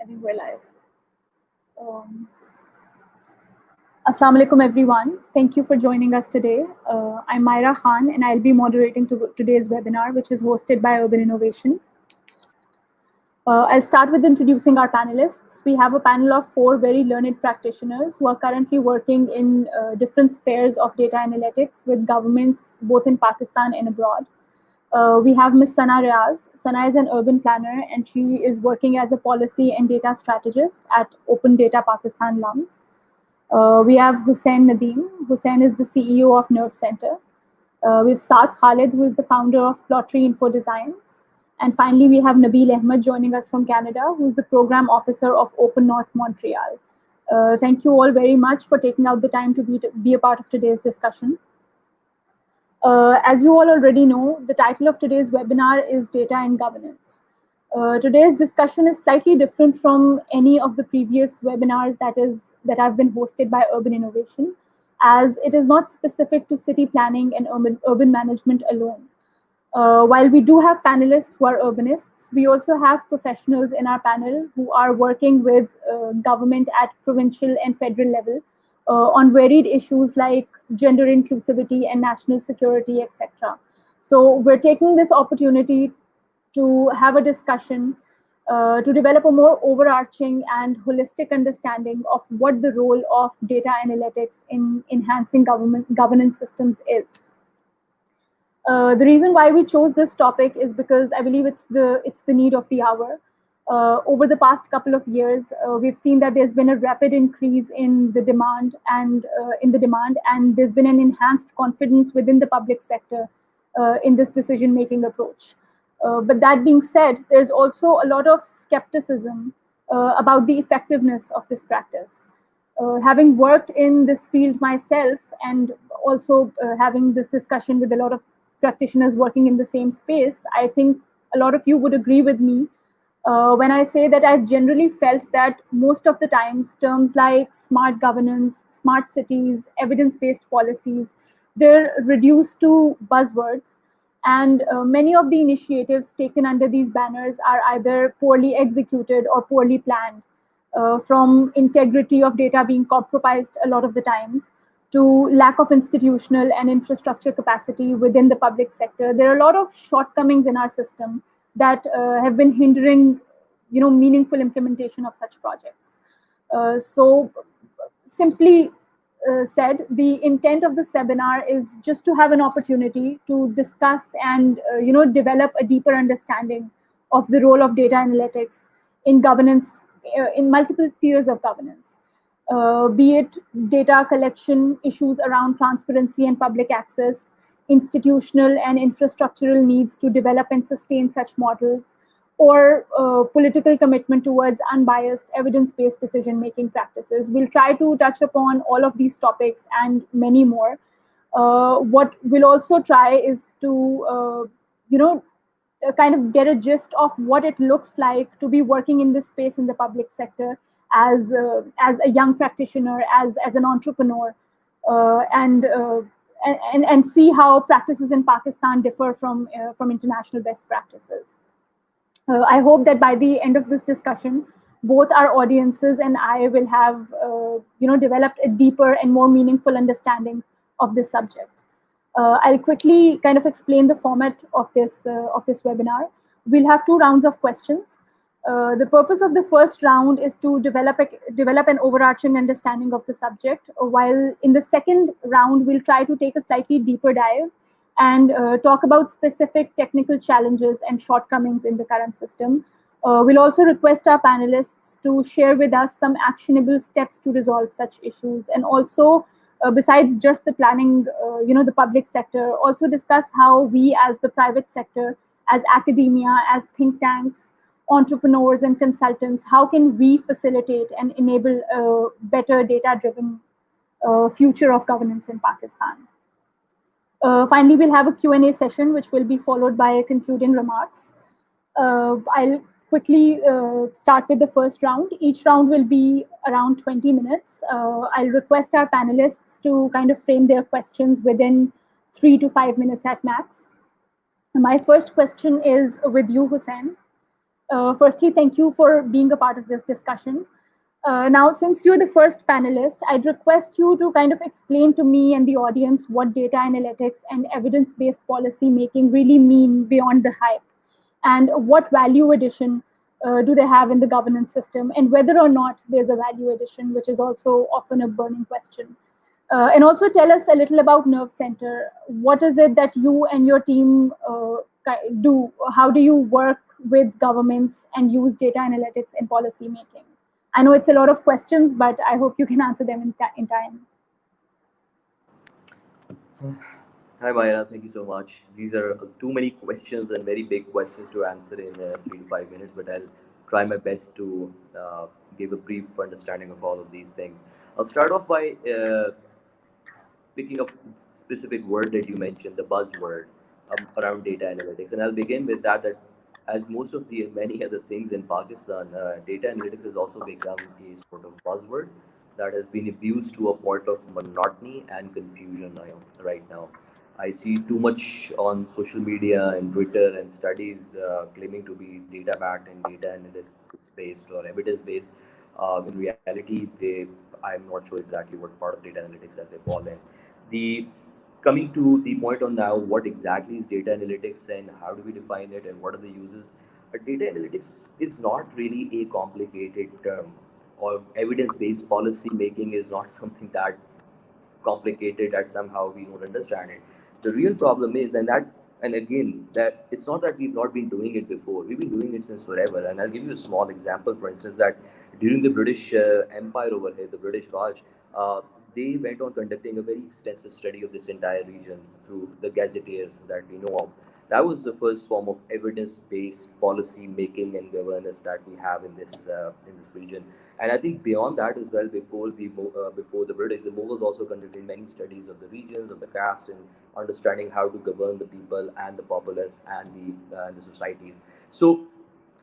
I think we're live. Assalamu alaikum, everyone. Thank you for joining us today. I'm Myra Khan, and I'll be moderating today's webinar, which is hosted by Urban Innovation. I'll start with introducing our panelists. We have a panel of 4 very learned practitioners who are currently working in different spheres of data analytics with governments both in Pakistan and abroad. We have Ms. Sana Riaz. Sana is an urban planner, and she is working as a policy and data strategist at Open Data Pakistan LUMS. We have Hussain Nadeem. Hussain is the CEO of Nerve Center. We have Saad Khalid, who is the founder of Plottery Info Designs. And finally, we have Nabil Ahmed joining us from Canada, who's the program officer of Open North Montreal. Thank you all very much for taking out the time to be a part of today's discussion. As you all already know, the title of today's webinar is Data and Governance. Today's discussion is slightly different from any of the previous webinars that have been hosted by Urban Innovation, as it is not specific to city planning and urban management alone. While we do have panelists who are urbanists, we also have professionals in our panel who are working with government at provincial and federal level on varied issues like gender inclusivity and national security, etc. So we're taking this opportunity to have a discussion to develop a more overarching and holistic understanding of what the role of data analytics in enhancing governance systems is. The reason why we chose this topic is because I believe it's the need of the hour. Over the past couple of years, we've seen that there's been a rapid increase in the demand and there's been an enhanced confidence within the public sector in this decision-making approach. But that being said, there's also a lot of skepticism about the effectiveness of this practice. Having worked in this field myself and also having this discussion with a lot of practitioners working in the same space, I think a lot of you would agree with me when I say that I've generally felt that most of the times terms like smart governance, smart cities, evidence-based policies, they're reduced to buzzwords. And many of the initiatives taken under these banners are either poorly executed or poorly planned, from integrity of data being compromised a lot of the times, to lack of institutional and infrastructure capacity within the public sector. There are a lot of shortcomings in our system that have been hindering, meaningful implementation of such projects. So simply said, the intent of the seminar is just to have an opportunity to discuss and develop a deeper understanding of the role of data analytics in governance, in multiple tiers of governance. Be it data collection issues around transparency and public access, institutional and infrastructural needs to develop and sustain such models, or political commitment towards unbiased, evidence-based decision-making practices. We'll try to touch upon all of these topics and many more. What we'll also try is to, kind of get a gist of what it looks like to be working in this space in the public sector as a young practitioner, as an entrepreneur, and see how practices in Pakistan differ from international best practices. I hope that by the end of this discussion, both our audiences and I will have developed a deeper and more meaningful understanding of this subject. I'll quickly kind of explain the format of this webinar. We'll have 2 rounds of questions. The purpose of the first round is to develop an overarching understanding of the subject, while in the second round, we'll try to take a slightly deeper dive and talk about specific technical challenges and shortcomings in the current system. We'll also request our panelists to share with us some actionable steps to resolve such issues, and also, besides just the planning, the public sector, also discuss how we as the private sector, as academia, as think tanks, entrepreneurs and consultants, how can we facilitate and enable a better data-driven future of governance in Pakistan? Finally, we'll have a Q&A session, which will be followed by concluding remarks. I'll quickly start with the first round. Each round will be around 20 minutes. I'll request our panelists to kind of frame their questions within 3 to 5 minutes at max. My first question is with you, Hussain. Firstly, thank you for being a part of this discussion. Now, since you're the first panelist, I'd request you to kind of explain to me and the audience what data analytics and evidence based policy making really mean beyond the hype, and what value addition do they have in the governance system, and whether or not there's a value addition, which is also often a burning question. And also tell us a little about Nerve Center. What is it that you and your team do? How do you work with governments and use data analytics in policy making? I know it's a lot of questions, but I hope you can answer them in time. Hi, Maya. Thank you so much. These are too many questions and very big questions to answer in 3 to 5 minutes, but I'll try my best to give a brief understanding of all of these things. I'll start off by picking up specific word that you mentioned, the buzzword around data analytics, and I'll begin with that. That as most of the many other things in Pakistan, data analytics has also become a sort of buzzword that has been abused to a point of monotony and confusion right now. I see too much on social media and Twitter and studies claiming to be data backed and data analytics based or evidence based. In reality, I'm not sure exactly what part of data analytics that they fall in. The Coming to the point on now, what exactly is data analytics and how do we define it and what are the uses? Data analytics is not really a complicated term, or evidence-based policy making is not something that complicated that somehow we don't understand it. The real problem is, and again, that it's not that we've not been doing it before. We've been doing it since forever. And I'll give you a small example. For instance, that during the British Empire over here, the British Raj, they went on conducting a very extensive study of this entire region through the gazetteers that we know of. That was the first form of evidence-based policy making and governance that we have in this region. And I think beyond that as well, before the British, the Mughals also conducted many studies of the regions, of the caste, and understanding how to govern the people and the populace and the societies. So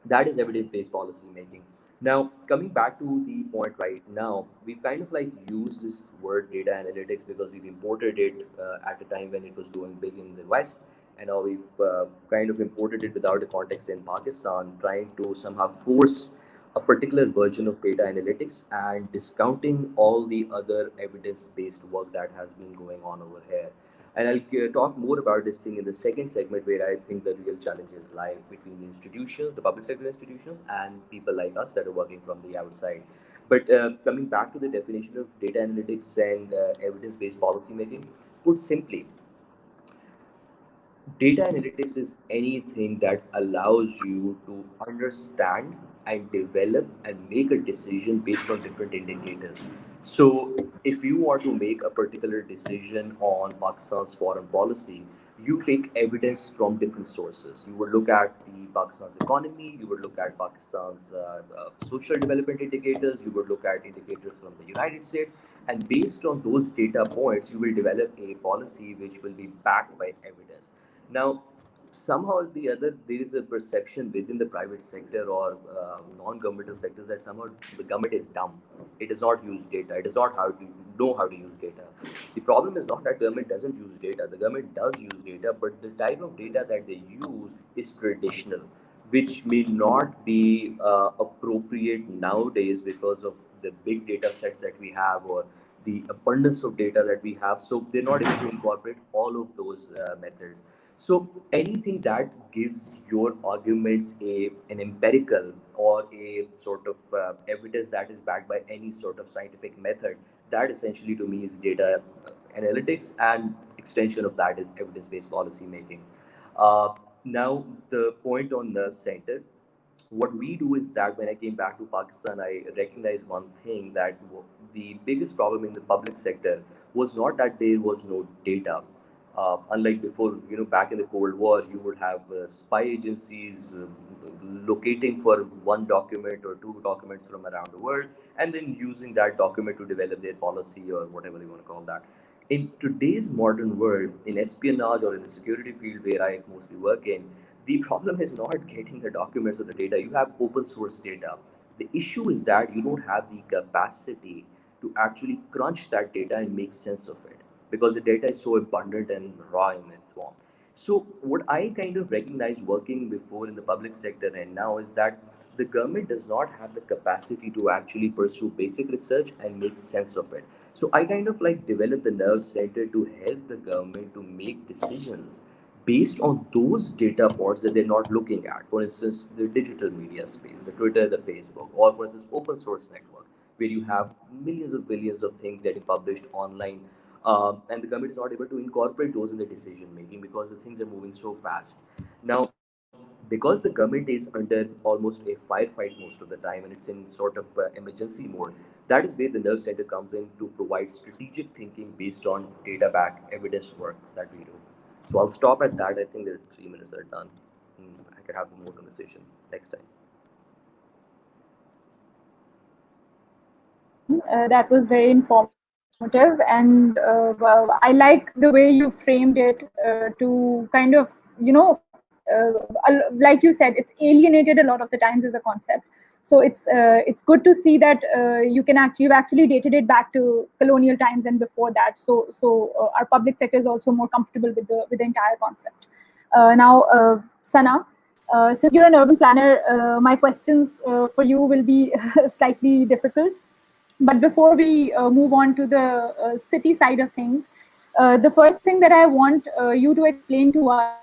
that is evidence-based policy making. Now, coming back to the point right now, we've kind of like used this word data analytics because we've imported it at a time when it was going big in the West, and now we've kind of imported it without a context in Pakistan, trying to somehow force a particular version of data analytics and discounting all the other evidence-based work that has been going on over here. And I'll talk more about this thing in the second segment, where I think the real challenges lie between the institutions, the public sector institutions, and people like us that are working from the outside. But coming back to the definition of data analytics and evidence-based policy making, put simply, data analytics is anything that allows you to understand and develop and make a decision based on different indicators. So, if you want to make a particular decision on Pakistan's foreign policy, you take evidence from different sources. You would look at the Pakistan's economy, you would look at Pakistan's social development indicators, you would look at indicators from the United States, and based on those data points, you will develop a policy which will be backed by evidence. Now, somehow or the other, there is a perception within the private sector or non-governmental sectors that somehow the government is dumb. It does not use data. It does not how to know how to use data. The problem is not that government doesn't use data. The government does use data, but the type of data that they use is traditional, which may not be appropriate nowadays because of the big data sets that we have or the abundance of data that we have. So they're not able to incorporate all of those methods. So anything that gives your arguments an empirical or a sort of evidence that is backed by any sort of scientific method, that essentially to me is data analytics, and extension of that is evidence-based policy making. Uh, Now the point on the center, what we do is that when I came back to Pakistan, I recognized one thing, that the biggest problem in the public sector was not that there was no data. Unlike before, back in the Cold War, you would have spy agencies locating for one document or two documents from around the world, and then using that document to develop their policy or whatever you want to call that. In today's modern world, in espionage or in the security field where I mostly work in, the problem is not getting the documents or the data. You have open source data. The issue is that you don't have the capacity to actually crunch that data and make sense of it because the data is so abundant and raw in its form. So what I kind of recognize working before in the public sector and now is that the government does not have the capacity to actually pursue basic research and make sense of it. So I kind of like develop the nerve center to help the government to make decisions based on those data points that they're not looking at. For instance, the digital media space, the Twitter, the Facebook, or for instance, open source network, where you have millions of billions of things getting published online, and the government is not able to incorporate those in the decision making because the things are moving so fast. Now, because the government is under almost a firefight most of the time and it's in sort of emergency mode, that is where the nerve center comes in to provide strategic thinking based on data back evidence work that we do. So I'll stop at that. I think the 3 minutes are done. I can have more conversation next time. That was very informative, and well, I like the way you framed it to kind of, like you said, it's alienated a lot of the times as a concept. So it's good to see that you've actually dated it back to colonial times and before that. So our public sector is also more comfortable with the entire concept. Now, Sana, since you're an urban planner, my questions for you will be slightly difficult. But before we move on to the city side of things, the first thing that I want you to explain to us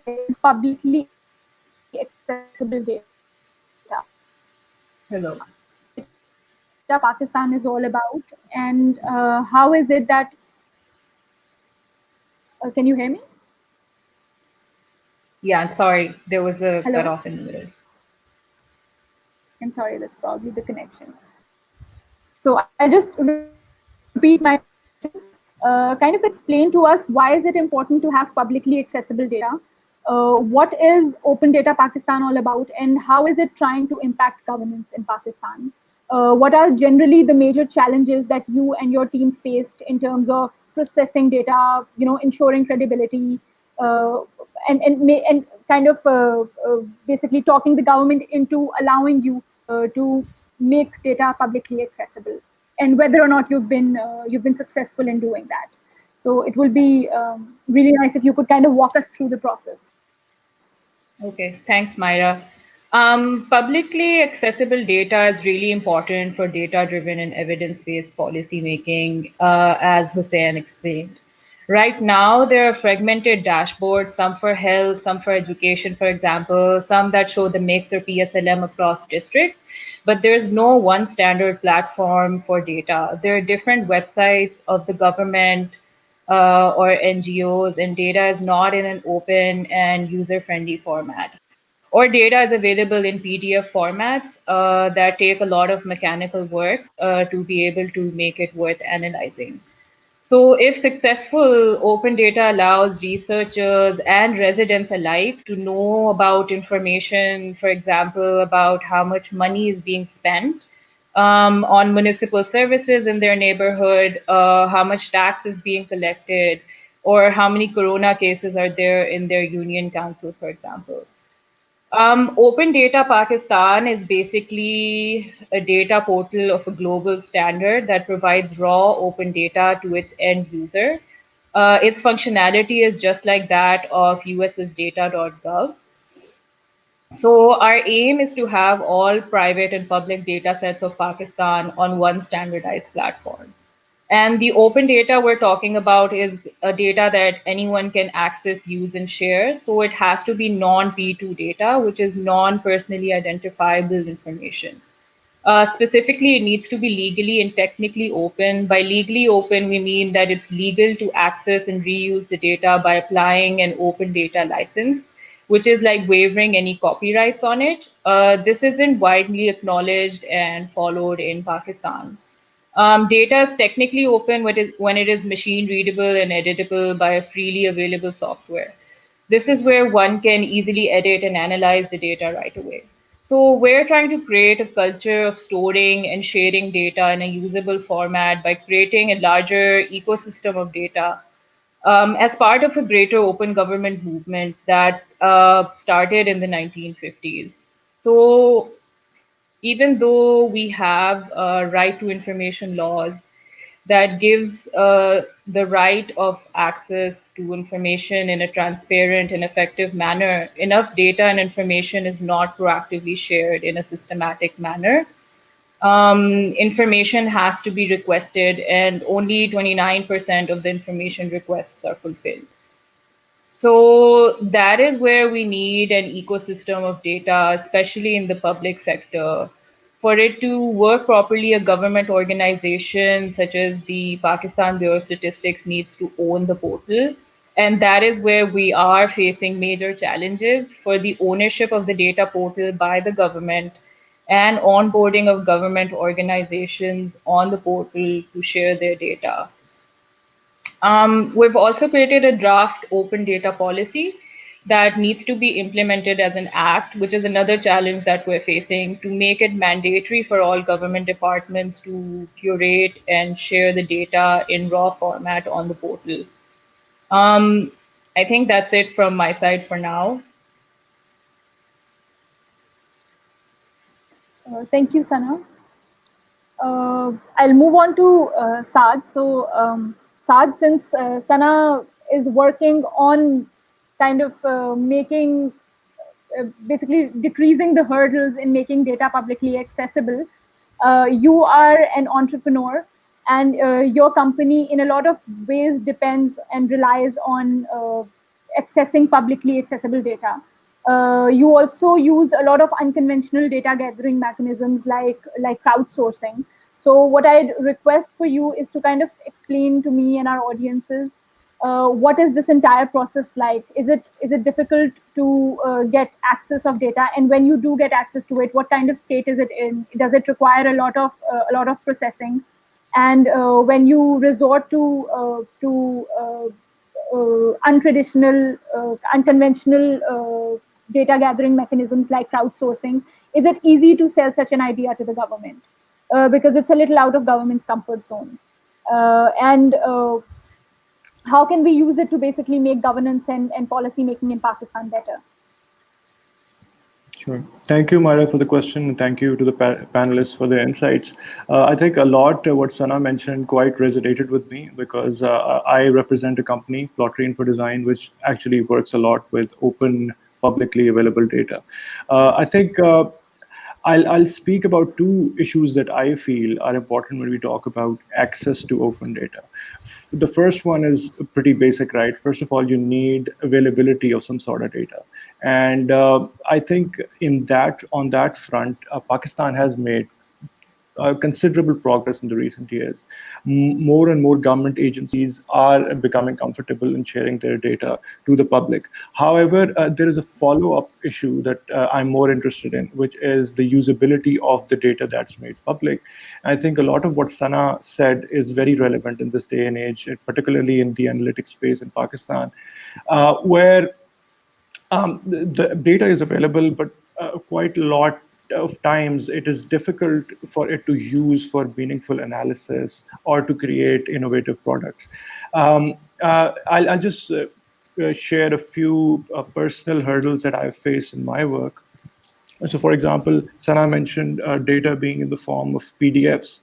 is publicly accessible data. Hello. Data Pakistan is all about, and how is it that can you hear me? Yeah, I'm sorry. There was a cut Hello. off in the middle. I'm sorry, that's probably the connection. So I'll just repeat my question. Kind of explain to us why is it important to have publicly accessible data? What is Open Data Pakistan all about, and how is it trying to impact governance in Pakistan? What are generally the major challenges that you and your team faced in terms of processing data, ensuring credibility, uh, and kind of basically talking the government into allowing you to make data publicly accessible, and whether or not you've been successful in doing that. So it will be really nice if you could kind of walk us through the process. Okay, thanks, Myra. Publicly accessible data is really important for data-driven and evidence-based policy making, as Hussein explained. Right now, there are fragmented dashboards, some for health, some for education, for example, some that show the mix or PSLM across districts, but there's no one standard platform for data. There are different websites of the government, or NGOs, and data is not in an open and user-friendly format. Or data is available in PDF formats that take a lot of mechanical work to be able to make it worth analyzing. So, if successful, open data allows researchers and residents alike to know about information, for example, about how much money is being spent on municipal services in their neighborhood, how much tax is being collected, or how many corona cases are there in their union council, for example. Open Data Pakistan is basically a data portal of a global standard that provides raw open data to its end user. Its functionality is just like that of US's data.gov. So, our aim is to have all private and public data sets of Pakistan on one standardized platform. And the open data we're talking about is a data that anyone can access, use, and share. So it has to be non P2 data, which is non personally identifiable information. Specifically, it needs to be legally and technically open. By legally open, we mean that it's legal to access and reuse the data by applying an open data license, which is like waiving any copyrights on it. This isn't widely acknowledged and followed in Pakistan. Data is technically open when it is machine readable and editable by a freely available software. This is where one can easily edit and analyze the data right away. So, we're trying to create a culture of storing and sharing data in a usable format by creating a larger ecosystem of data as part of a greater open government movement that started in the 1950s. So, even though we have right to information laws, that gives the right of access to information in a transparent and effective manner, enough data and information is not proactively shared in a systematic manner. Information has to be requested, and only 29% of the information requests are fulfilled. So that is where we need an ecosystem of data, especially in the public sector. For it to work properly, a government organization such as the Pakistan Bureau of Statistics needs to own the portal. And that is where we are facing major challenges for the ownership of the data portal by the government and onboarding of government organizations on the portal to share their data. We've also created a draft open data policy that needs to be implemented as an act, which is another challenge that we're facing to make it mandatory for all government departments to curate and share the data in raw format on the portal. Um, I think that's it from my side for now. Thank you, Sana. I'll move on to Saad. So, Saad, since Sana is working on kind of making basically decreasing the hurdles in making data publicly accessible. You are an entrepreneur, and your company, in a lot of ways, depends and relies on accessing publicly accessible data. You also use a lot of unconventional data gathering mechanisms like crowdsourcing. So, what I'd request for you is to kind of explain to me and our audiences what is this entire process like? Is it difficult to get access of data? And when you do get access to it, what kind of state is it in? Does it require a lot of processing? And when you resort to untraditional, unconventional data gathering mechanisms like crowdsourcing, is it easy to sell such an idea to the government? Because it's a little out of government's comfort zone. And how can we use it to basically make governance and policy making in Pakistan better? Sure. Thank you, Mara, for the question, and thank you to the panelists for their insights. I think a lot what Sana mentioned quite resonated with me because I represent a company, Plottery Info Design, which actually works a lot with open, publicly available data. I think I'll speak about two issues that I feel are important when we talk about access to open data. The first one is pretty basic, right? First of all, you need availability of some sort of data. And I think on that front, Pakistan has made considerable progress in the recent years. More and more government agencies are becoming comfortable in sharing their data to the public. However, there is a follow-up issue that I'm more interested in, which is the usability of the data that's made public. I think a lot of what Sana said is very relevant in this day and age, particularly in the analytics space in Pakistan, where the data is available, but quite a lot of times it is difficult for it to use for meaningful analysis or to create innovative products. I'll just share a few personal hurdles that I've faced in my work. So, for example, Sana mentioned data being in the form of PDFs.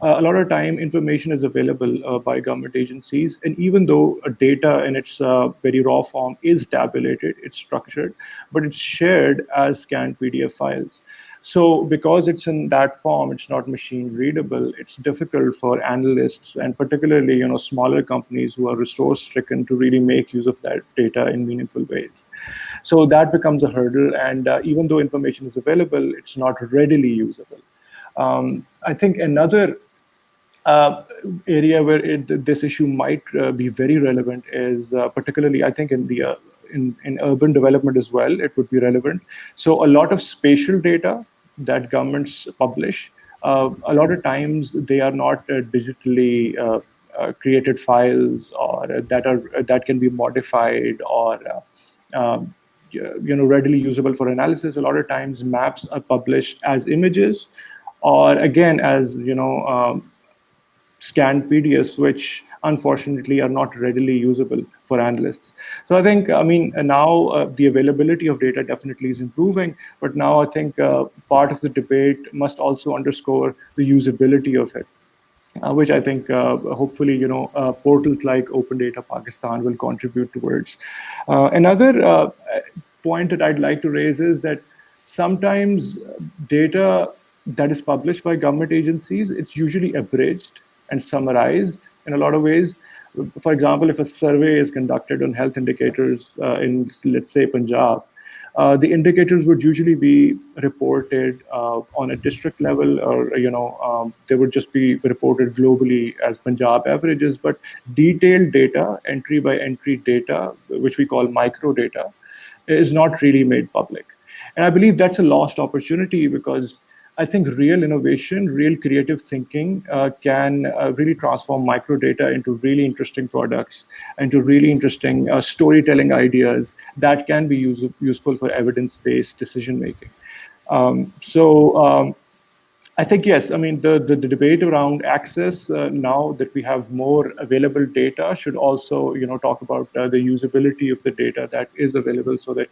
A lot of time, information is available by government agencies, and even though data in its very raw form is tabulated, it's structured, but it's shared as scanned PDF files. So, because it's in that form, it's not machine readable. It's difficult for analysts and particularly, smaller companies who are resource stricken to really make use of that data in meaningful ways. So that becomes a hurdle, and even though information is available, it's not readily usable. I think another area where this issue might be very relevant is particularly, I think, in urban development as well, it would be relevant. So a lot of spatial data that governments publish, a lot of times they are not digitally created files or that can be modified or readily usable for analysis. A lot of times maps are published as images or again as scanned PDFs, which unfortunately are not readily usable for analysts. So I think, now the availability of data definitely is improving, but now I think part of the debate must also underscore the usability of it. which I think hopefully portals like Open Data Pakistan will contribute towards. Another point that I'd like to raise is that sometimes data that is published by government agencies, it's usually abridged and summarized in a lot of ways. For example, if a survey is conducted on health indicators in, let's say, Punjab, the indicators would usually be reported on a district level, or they would just be reported globally as Punjab averages. But detailed data, entry by entry data, which we call micro data, is not really made public. And I believe that's a lost opportunity, because I think real innovation, real creative thinking can really transform microdata into really interesting products, into really interesting storytelling ideas that can be useful for evidence-based decision making. I think, yes, I mean, the debate around access, now that we have more available data, should also, talk about the usability of the data that is available, so that,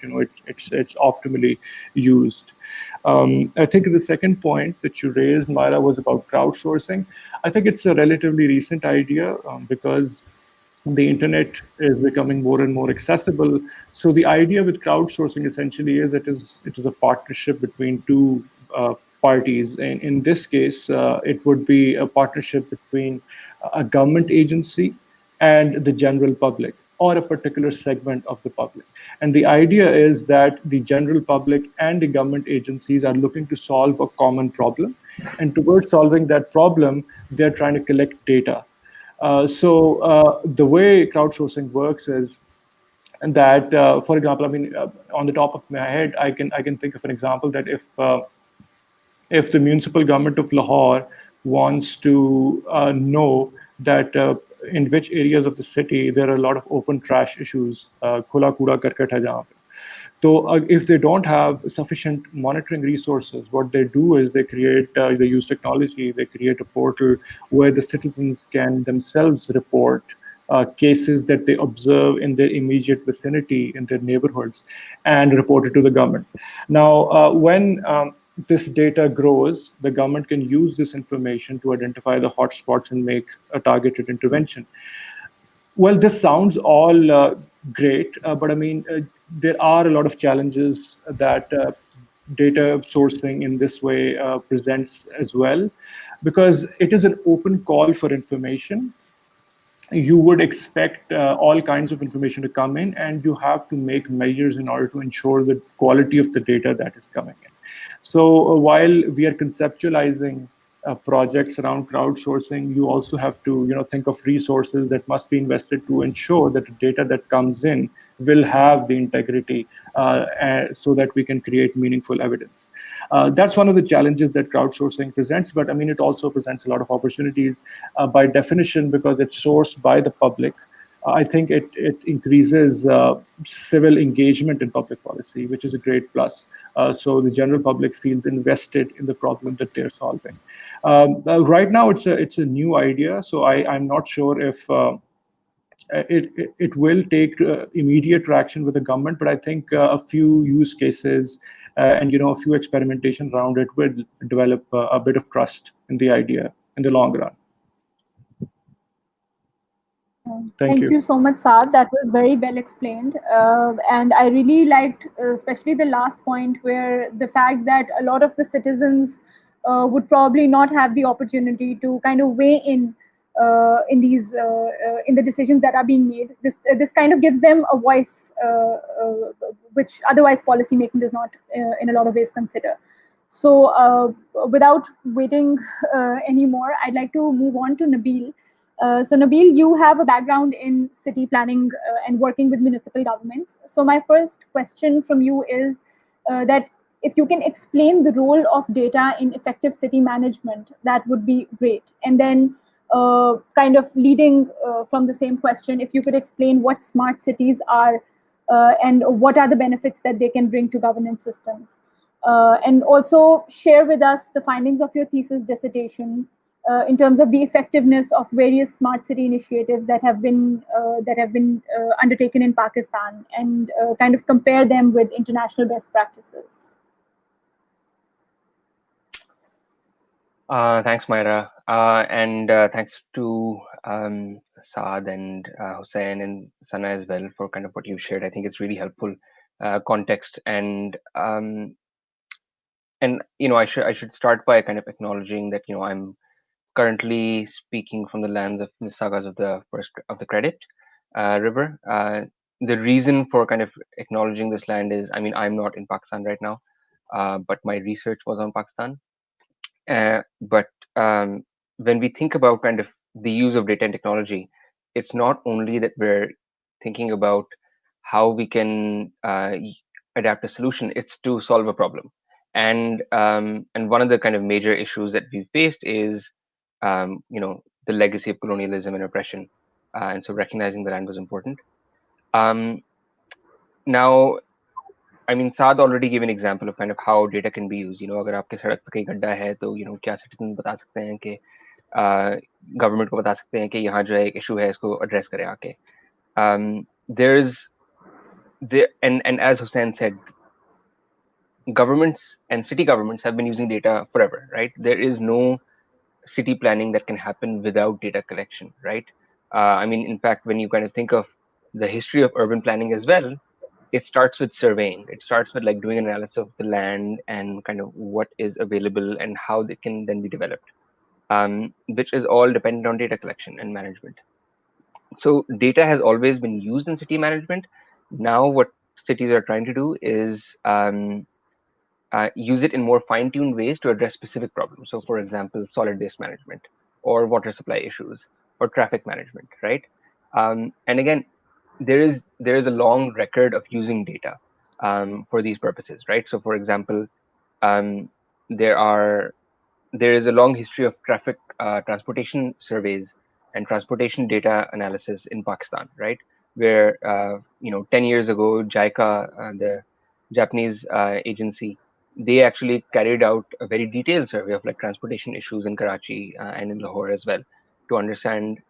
it's optimally used. I think the second point that you raised, Myra, was about crowdsourcing. I think it's a relatively recent idea, because the internet is becoming more and more accessible. So the idea with crowdsourcing essentially is it is a partnership between two parties. And in this case, it would be a partnership between a government agency and the general public, or a particular segment of the public. And the idea is that the general public and the government agencies are looking to solve a common problem. And towards solving that problem, they're trying to collect data. The way crowdsourcing works is that, for example, I mean, on the top of my head, I can think of an example that if the municipal government of Lahore wants to know that in which areas of the city there are a lot of open trash issues, khula kooda karkat hai jahan pe. So if they don't have sufficient monitoring resources, what they do is they use technology, they create a portal where the citizens can themselves report cases that they observe in their immediate vicinity, in their neighborhoods, and report it to the government. Now, when this data grows, the government can use this information to identify the hotspots and make a targeted intervention. Well, this sounds all great, but I mean, there are a lot of challenges that data sourcing in this way presents as well, because it is an open call for information. You would expect all kinds of information to come in, and you have to make measures in order to ensure the quality of the data that is coming in. So while we are conceptualizing projects around crowdsourcing, you also have to think of resources that must be invested to ensure that the data that comes in will have the integrity, so that we can create meaningful evidence. That's one of the challenges that crowdsourcing presents, but I mean, it also presents a lot of opportunities by definition, because it's sourced by the public. I think it increases civil engagement in public policy, which is a great plus. So the general public feels invested in the problem that they're solving. Right now, it's a new idea, so I'm not sure if it will take immediate traction with the government, but I think a few use cases and a few experimentations around it will develop a bit of trust in the idea in the long run. Thank Thank you. you so much, Saad. That was very well explained. And I really liked, especially the last point, where the fact that a lot of the citizens would probably not have the opportunity to kind of weigh in these in the decisions that are being made. This kind of gives them a voice, which otherwise policymaking does not, in a lot of ways, consider. So, without waiting anymore, I'd like to move on to Nabil. So Nabil, you have a background in city planning and working with municipal governments. So my first question from you is that if you can explain the role of data in effective city management, that would be great. And then kind of leading from the same question, if you could explain what smart cities are and what are the benefits that they can bring to governance systems. And also share with us the findings of your thesis dissertation in terms of the effectiveness of various smart city initiatives that have been undertaken in Pakistan, and kind of compare them with international best practices. Thanks, Myra, and thanks to Saad and Hussein and Sana as well for kind of what you've shared. I think it's really helpful context, and I should start by kind of acknowledging that I'm currently speaking from the lands of Mississaugas of the first of the Credit River. The reason for kind of acknowledging this land is, I mean, I'm not in Pakistan right now, but my research was on Pakistan. But when we think about kind of the use of data and technology, it's not only that we're thinking about how we can adapt a solution; it's to solve a problem. And one of the kind of major issues that we've faced is, the legacy of colonialism and oppression, and so recognizing the land was important. Um, Now, I mean, Saad already gave an example of kind of how data can be used. अगर आपके सड़क पे कहीं गड्ढा है तो क्या citizen बता सकते हैं कि गवर्नमेंट को बता सकते हैं कि यहाँ जो है एक इशू है इसको एड्रेस करें आके. There's there and as Hussein said, governments and city governments have been using data forever, right? There is no city planning that can happen without data collection, right? I mean, in fact, when you kind of think of the history of urban planning as well, it starts with surveying. It starts with like doing an analysis of the land and kind of what is available and how they can then be developed, which is all dependent on data collection and management. So data has always been used in city management. Now, what cities are trying to do is use it in more fine-tuned ways to address specific problems. So, for example, solid waste management, or water supply issues, or traffic management, right? And again, there is a long record of using data for these purposes, right? So, for example, um, there are there is a long history of traffic transportation surveys and transportation data analysis in Pakistan, right? Where 10 years ago, JICA, the Japanese agency, they actually carried out a very detailed survey of like transportation issues in Karachi and in Lahore as well to understand,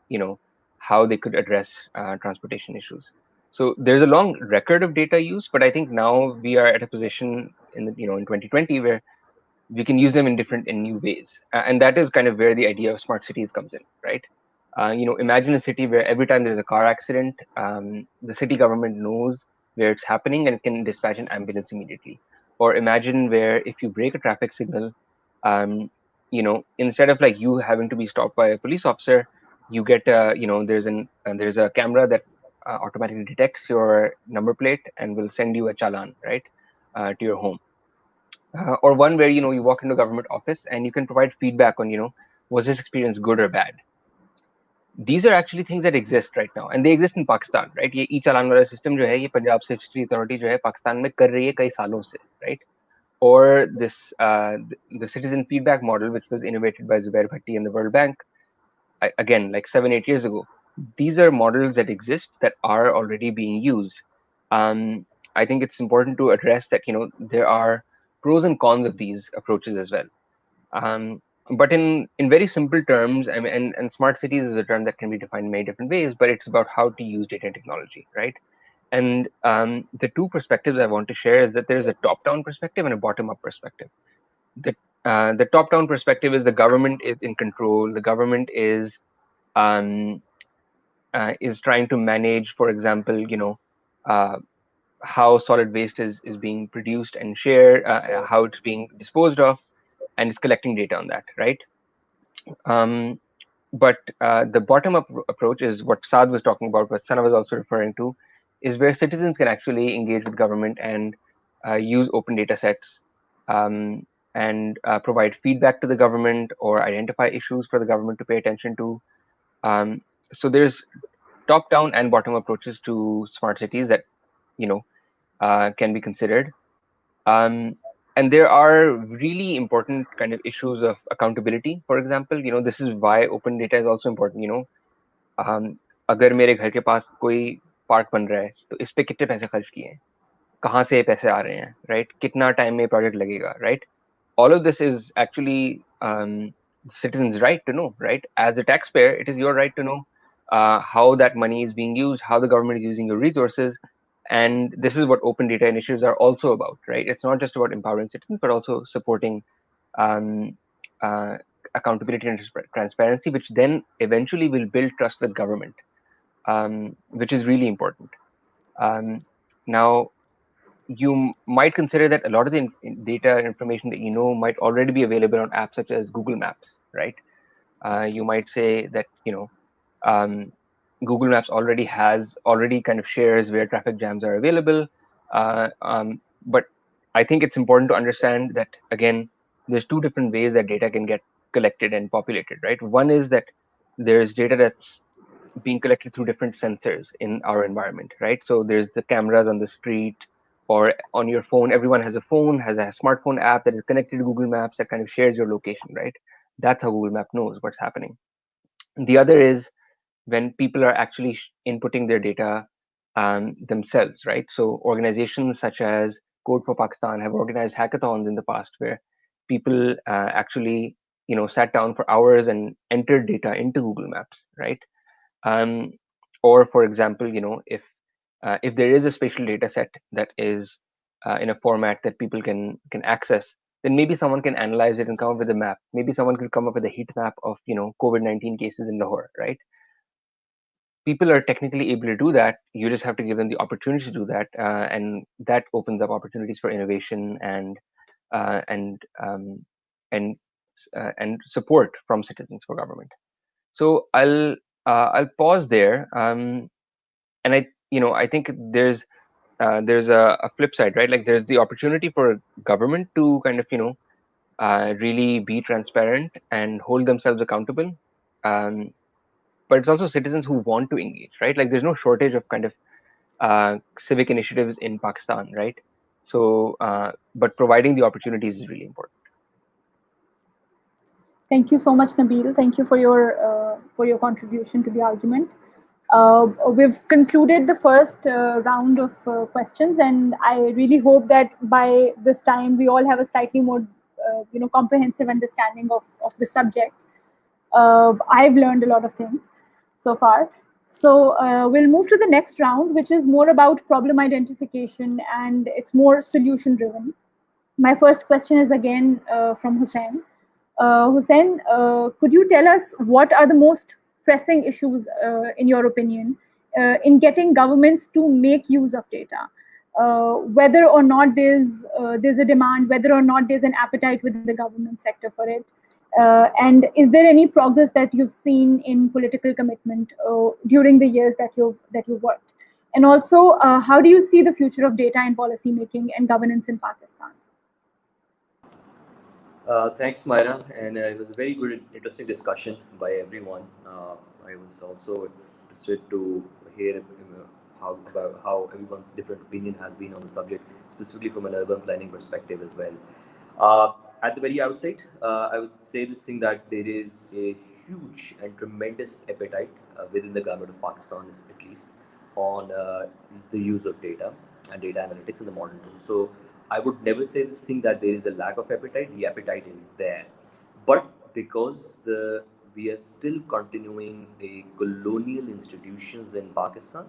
how they could address transportation issues. So there's a long record of data use, but I think now we are at a position in 2020 where we can use them in different and new ways. And that is kind of where the idea of smart cities comes in, right? Imagine a city where every time there's a car accident, the city government knows where it's happening and it can dispatch an ambulance immediately. Or imagine where if you break a traffic signal, instead of like you having to be stopped by a police officer, you get there's a camera that automatically detects your number plate and will send you a challan, right, to your home. Or one where you walk into a government office and you can provide feedback on was this experience good or bad. These are actually things that exist right now, and they exist in Pakistan, right? ये ई चालान वाला system जो है ये Punjab city authority जो है पाकिस्तान में कर रही है कई सालों से, right? Or this the citizen feedback model, which was innovated by Zubair Bhatti and the World Bank, again like 7-8 years ago. These are models that exist that are already being used. I think it's important to address that there are pros and cons of these approaches as well. But in very simple terms, I mean, and smart cities is a term that can be defined in many different ways, but it's about how to use data and technology, right? And the two perspectives I want to share is that there's a top-down perspective and a bottom-up perspective. The top-down perspective is the government is in control. The government is trying to manage, for example, uh, how solid waste is being produced and shared, how it's being disposed of, and it's collecting data on that, right? Um, but the bottom-up approach is what Saad was talking about, what Sana was also referring to, is where citizens can actually engage with government and use open data sets, and provide feedback to the government or identify issues for the government to pay attention to. So there's top-down and bottom approaches to smart cities that can be considered. And there are really important kind of issues of accountability. For example, this is why open data is also important. अगर मेरे घर के पास कोई park बन रहा है तो इस पे कितने पैसे खर्च किए हैं, कहाँ से ये पैसे आ रहे हैं, राइट? कितना टाइम में प्रोजेक्ट लगेगा, right? All of this is actually citizens' right to know, right? As a taxpayer, it is your right to know how that money is being used, how the government is using your resources, and this is what open data initiatives are also about, right? It's not just about empowering citizens, but also supporting um, uh, accountability and transparency, which then eventually will build trust with government, which is really important. Now, you might consider that a lot of the data information that you know might already be available on apps such as Google Maps, right? You might say that um, Google Maps already kind of shares where traffic jams are available, but I think it's important to understand that again, there's two different ways that data can get collected and populated, right? One is that there's data that's being collected through different sensors in our environment, right? So there's the cameras on the street or on your phone. Everyone has a phone, has a smartphone app that is connected to Google Maps that kind of shares your location, right? That's how Google Map knows what's happening. The other is when people are actually inputting their data themselves, right? So organizations such as Code for Pakistan have organized hackathons in the past where people actually, sat down for hours and entered data into Google Maps, right? um, or for example, if there is a spatial data set that is in a format that people can access, then maybe someone can analyze it and come up with a map. Maybe someone could come up with a heat map of COVID-19 cases in Lahore, right? People are technically able to do that. You just have to give them the opportunity to do that, and that opens up opportunities for innovation and uh, and um, and and support from citizens for government. So I'll pause there, and I think there's a flip side, right? Like there's the opportunity for government to kind of really be transparent and hold themselves accountable, um, but it's also citizens who want to engage, right? Like there's no shortage of kind of civic initiatives in Pakistan, right? So, but providing the opportunities is really important. Thank you so much, Nabil. Thank you for your contribution to the argument. We've concluded the first round of questions, and I really hope that by this time we all have a slightly more, comprehensive understanding of the subject. I've learned a lot of things so far. So we'll move to the next round, which is more about problem identification and it's more solution driven. My first question is again from Hussein. Hussein, could you tell us what are the most pressing issues, in your opinion, in getting governments to make use of data? Whether or not there's a demand, whether or not there's an appetite within the government sector for it, and is there any progress that you've seen in political commitment during the years that you've worked? And also, how do you see the future of data in policy making and governance in Pakistan? Thanks, Myra, and it was a very good, interesting discussion by everyone. I was also interested to hear how everyone's different opinion has been on the subject, specifically from an urban planning perspective as well. At the very outset, I would say this thing that there is a huge and tremendous appetite within the government of Pakistan, at least, on the use of data and data analytics in the modern tools. So I would never say this thing that there is a lack of appetite. The appetite is there, but because we are still continuing a colonial institutions in Pakistan,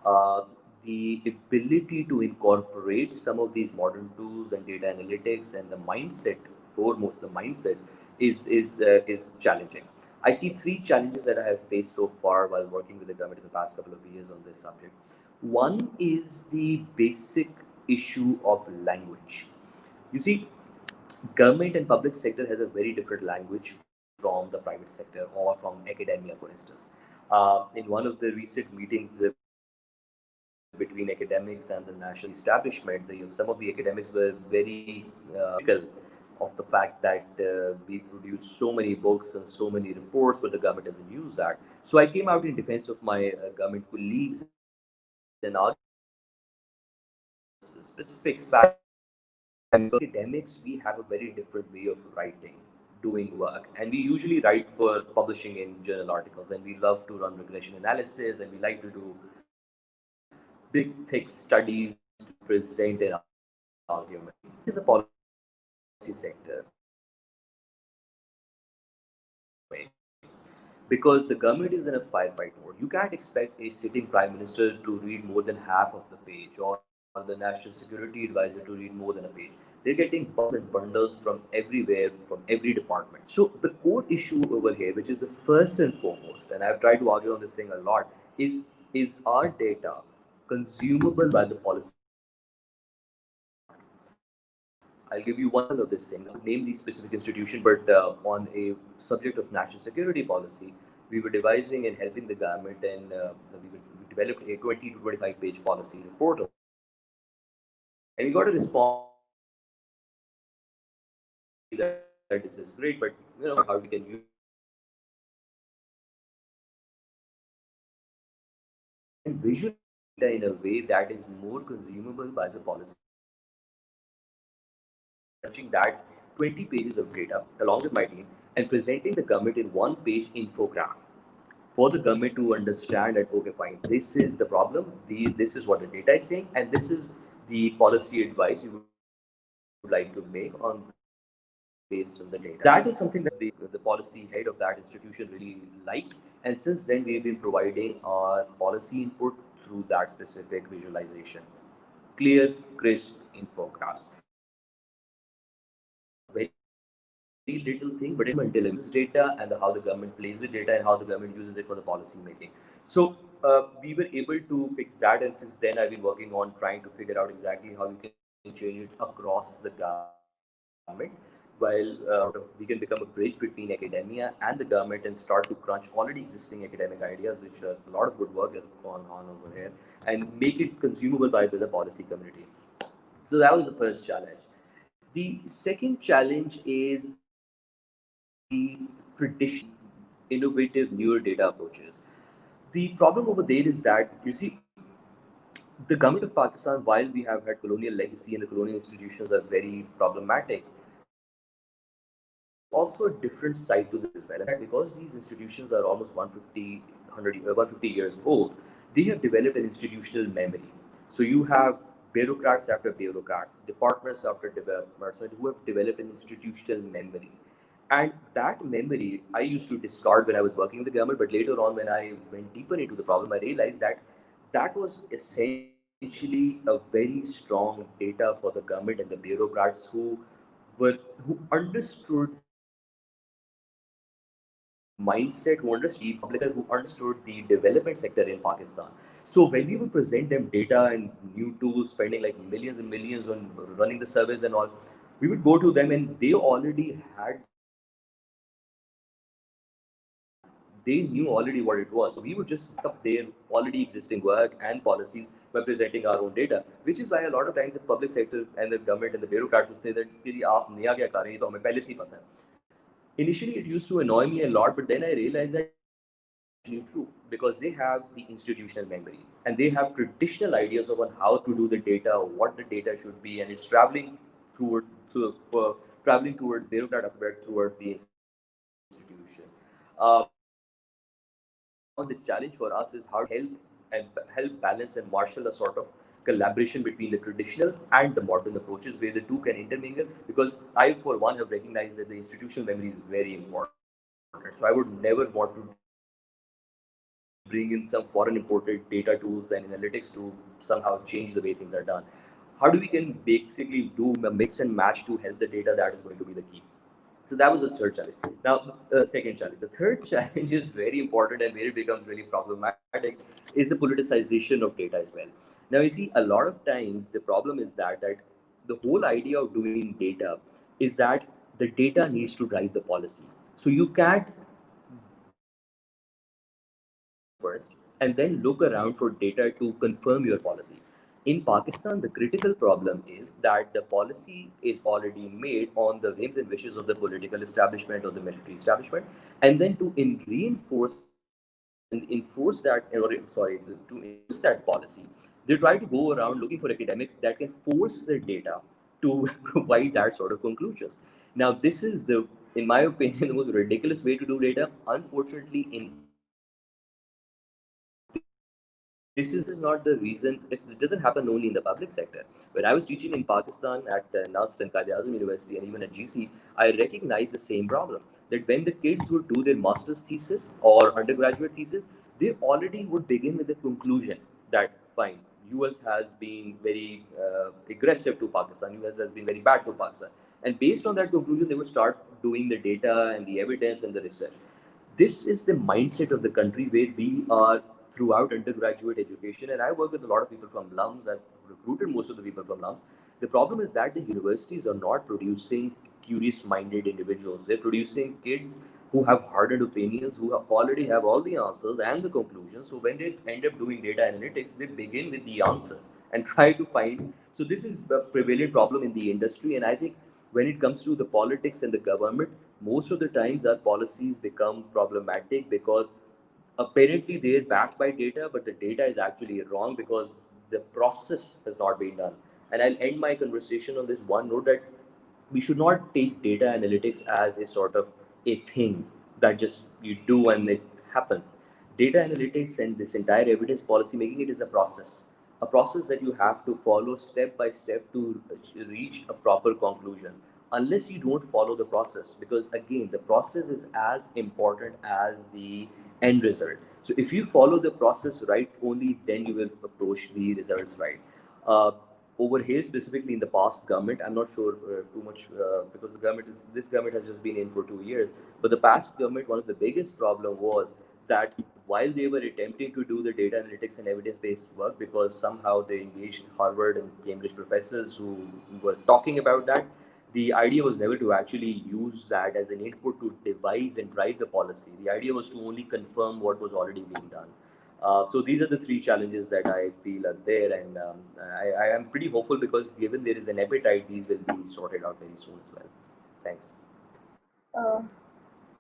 uh, the ability to incorporate some of these modern tools and data analytics and the mindset, foremost the mindset, is challenging. I see three challenges that I have faced so far while working with the government in the past couple of years on this subject. One is the basic issue of language. You see, government and public sector has a very different language from the private sector or from academia, for instance. In one of the recent meetings between academics and the national establishment, some of the academics were very critical of the fact that we produce so many books and so many reports, but the government doesn't use that. So I came out in defense of my government colleagues and argued that specific fact because academics, we have a very different way of writing, doing work, and we usually write for publishing in journal articles, and we love to run regression analysis, and we like to do big, thick studies to present an argument. In the policy sector, because the government is in a firefight mode. You can't expect a sitting prime minister to read more than half of the page or or the national security advisor to read more than a page. They're getting bundles and bundles from everywhere, from every department. So the core issue over here, which is the first and foremost, and I've tried to argue on this thing a lot, is our data consumable by the policymakers or not? I'll give you one example of this thing. I would name the specific institution, but on a subject of national security policy, we were devising and helping the government, and we developed a 20 to 25 page policy report on this. And we got a response from the policymakers saying that yes, we agree that this is great, but how we can use it. If we can visualize the data in a way that is more consumable by the policymakers, I would be more than happy to crunching that 20 pages of data along with my team and presenting the government in one page infograph for the government to understand that okay fine, this is the problem, this is what the data is saying, and this is the policy advice we would like to make on based on the data. That is something that the policy head of that institution really liked, and since then we've been providing our policy input through that specific visualization. Clear, crisp infographics. This sounds like a very little thing, but it's very important because it uses data and how the government plays with data and how the government uses it for the policy making. So we were able to fix that, and since then I've been working on trying to figure out exactly how we can change it across the government. While we can become a bridge between academia and the government and start to crunch already existing academic ideas, which a lot of good work has gone on over here, and make it consumable by the policy community. So that was the first challenge. The second challenge is the traditional, innovative, newer data approaches. The problem over there is that, you see, the government of Pakistan, while we have had colonial legacy and the colonial institutions are very problematic, there is also a different side to this as well. And that is that because these institutions are almost 150 years old, they have developed an institutional memory. So you have bureaucrats after bureaucrats, departments after departments, who have developed an institutional memory. And that memory I used to discard when I was working in the government, but later on, when I went deeper into the problem, I realized that that was essentially a very strong data for the government and the bureaucrats were who understood the mindset, who understood the public, who understood the development sector in Pakistan. So when we would present them data and new tools, spending like millions and millions on running the service and all, we would go to them and they already had that data in front of them. They knew already what it was. So we would just back up their already existing work and policies by presenting our own data, which is why a lot of times the public sector and the government and the bureaucrats would say that "Kiri, aap नया क्या कर रहे हैं, ये तो हमें पहले से ही पता है." Initially, it used to annoy me a lot, but then I realized that it's actually true because they have the institutional memory and they have traditional ideas of on how to do the data, what the data should be, and it's traveling toward traveling towards bureaucrat alphabet toward the institution. Now the challenge for us is how to help balance and marshal a sort of collaboration between the traditional and the modern approaches where the two can intermingle, because I for one have recognized that the institutional memory is very important. So I would never want to bring in some foreign imported data tools and analytics to somehow change the way things are done. How do we can basically do a mix and match to help the data that is going to be the key? So that was the third challenge. Now, second challenge. The third challenge is very important and where it becomes really problematic is the politicization of data as well. Now, you see, a lot of times the problem is that the whole idea of doing data is that the data needs to drive the policy. So you can't build the policy first and then look around for data to confirm your policy. In Pakistan, the critical problem is that the policy is already made on the whims and wishes of the political establishment or the military establishment, and then to reinforce and enforce that, to enforce that policy, they try to go around looking for academics that can force their data to provide that sort of conclusions. Now, this is the, in my opinion, the most ridiculous way to do data. Unfortunately, in India, this is not the reason. It doesn't happen only in the public sector. When I was teaching in Pakistan at NUST and Qaid Azam University and even at GC, I recognized the same problem. That when the kids would do their master's thesis or undergraduate thesis, they already would begin with the conclusion that fine, you US has been very aggressive to Pakistan. US has been very bad to Pakistan. And based on that conclusion, they would start doing the data and the evidence and the research. This is the mindset of the country where we are throughout undergraduate education. And I work with a lot of people from LUMS. I've recruited most of the people from LUMS. The problem is that the universities are not producing curious minded individuals. They're producing kids who have hardened opinions, who already have all the answers and the conclusions. So when they end up doing data analytics, they begin with the answer and try to find. So this is the prevalent problem in the industry. And I think when it comes to the politics and the government, most of the times our policies become problematic because apparently they're backed by data, but the data is actually wrong because the process has not been done. And I'll end my conversation on this one note that we should not take data analytics as a sort of a thing that just you do and it happens. Data analytics and this entire evidence policy making, it is a process that you have to follow step by step to reach a proper conclusion. Unless you don't follow the process, because again, the process is as important as the end result. So if you follow the process right, only then you will approach the results right. Uh, Over here, specifically in the past government, I'm not sure too much because this government has just been in for 2 years. But the past government, one of the biggest problem was that while they were attempting to do the data analytics and evidence-based work, because somehow they engaged Harvard and Cambridge professors who were talking about that, the idea was never to actually use that as an input to devise and drive the policy. The idea was to only confirm what was already being done. So these are the three challenges that I feel are there, and I am pretty hopeful because given there is an appetite, these will be sorted out very soon as well. Thanks. Uh,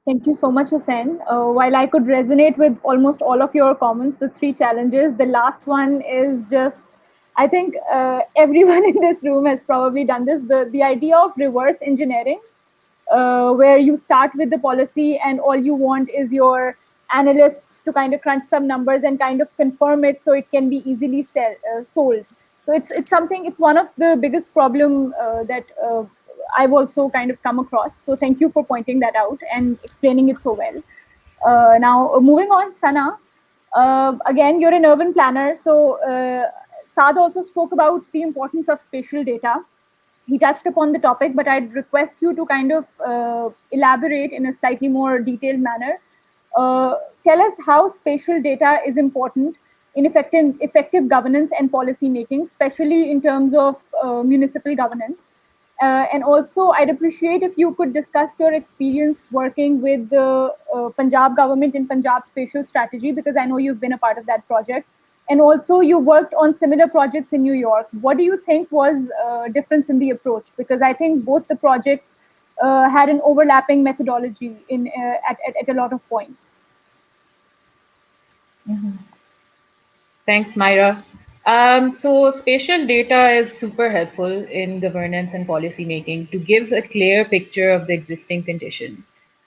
Thank you so much, Hussein. While I could resonate with almost all of your comments, the three challenges, the last one is just, I think everyone in this room has probably done this, the idea of reverse engineering, where you start with the policy and all you want is your analysts to kind of crunch some numbers and kind of confirm it so it can be easily sold. So it's something, it's one of the biggest problem that I've also kind of come across. So thank you for pointing that out and explaining it so well. Now, moving on, Sana, again, you're an urban planner. So Saad also spoke about the importance of spatial data. He touched upon the topic, but I'd request you to kind of elaborate in a slightly more detailed manner. Tell us how spatial data is important in effective governance and policy making, especially in terms of municipal governance. And also, I'd appreciate if you could discuss your experience working with the Punjab government in Punjab Spatial Strategy, because I know you've been a part of that project. And also, you worked on similar projects in New York. What do you think was difference in the approach? Because I think both the projects had an overlapping methodology at a lot of points. Thanks, Myra. So spatial data is super helpful in governance and policy making to give a clear picture of the existing condition.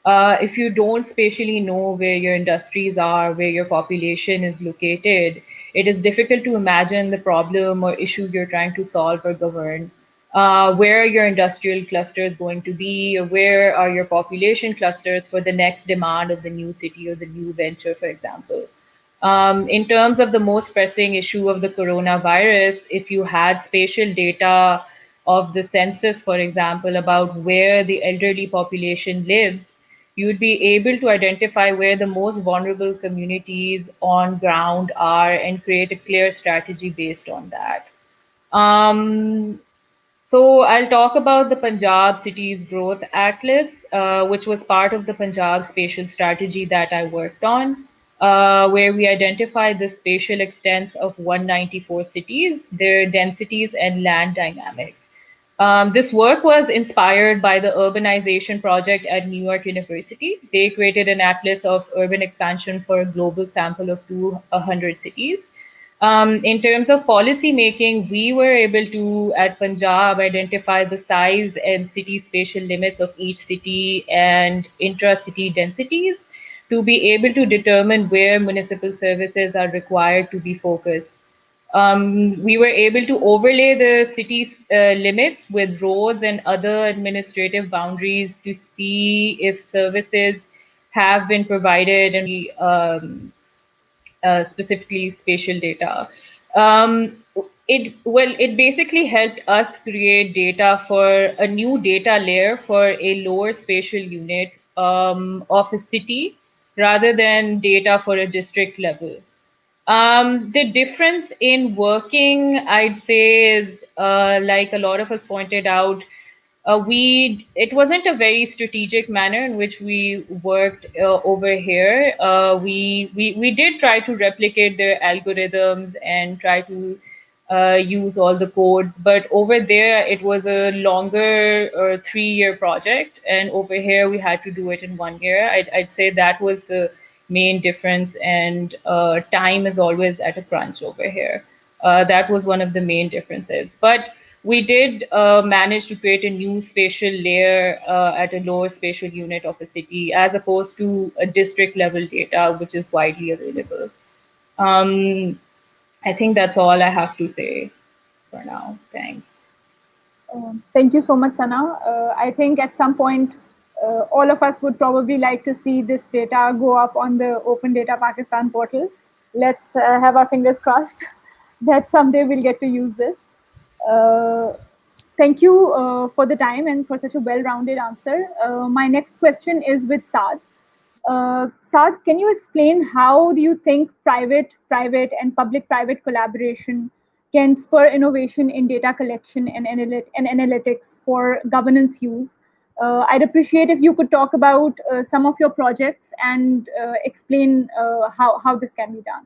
If you don't spatially know where your industries are, where your population is located, it is difficult to imagine the problem or issue you're trying to solve or govern. Where are your industrial clusters going to be, or where are your population clusters for the next demand of the new city or the new venture, for example. In terms of the most pressing issue of the coronavirus, if you had spatial data of the census, for example, about where the elderly population lives, you would be able to identify where the most vulnerable communities on ground are and create a clear strategy based on that. Um, so I'll talk about the Punjab Cities Growth Atlas, which was part of the Punjab spatial strategy that I worked on, where we identified the spatial extents of 194 cities, their densities and land dynamics. This work was inspired by the urbanization project at New York University. They created an atlas of urban expansion for a global sample of 200 cities. In terms of policy making, we were able to, at Punjab, identify the size and city spatial limits of each city and intra-city densities to be able to determine where municipal services are required to be focused. We were able to overlay the city's limits with roads and other administrative boundaries to see if services have been provided and specifically spatial data. Um, it basically helped us create data for a new data layer for a lower spatial unit of a city rather than data for a district level. The difference in working, I'd say, is like a lot of us pointed out, we it wasn't a very strategic manner in which we worked over here. We did try to replicate their algorithms and try to use all the codes, but over there it was a longer 3-year project, and over here we had to do it in 1 year. I'd say that was the main difference, and time is always at a crunch over here. That was one of the main differences. But we did manage to create a new spatial layer at a lower spatial unit of a city, as opposed to a district level data, which is widely available. Um, I think that's all I have to say for now. Thanks. Thank you so much, Sana. I think at some point, all of us would probably like to see this data go up on the Open Data Pakistan portal. Let's have our fingers crossed that someday we'll get to use this. Uh, Thank you for the time and for such a well-rounded answer. My next question is with Saad. Saad, can you explain how do you think private, and public-private collaboration can spur innovation in data collection and analytics for governance use? I'd appreciate if you could talk about some of your projects and explain how this can be done.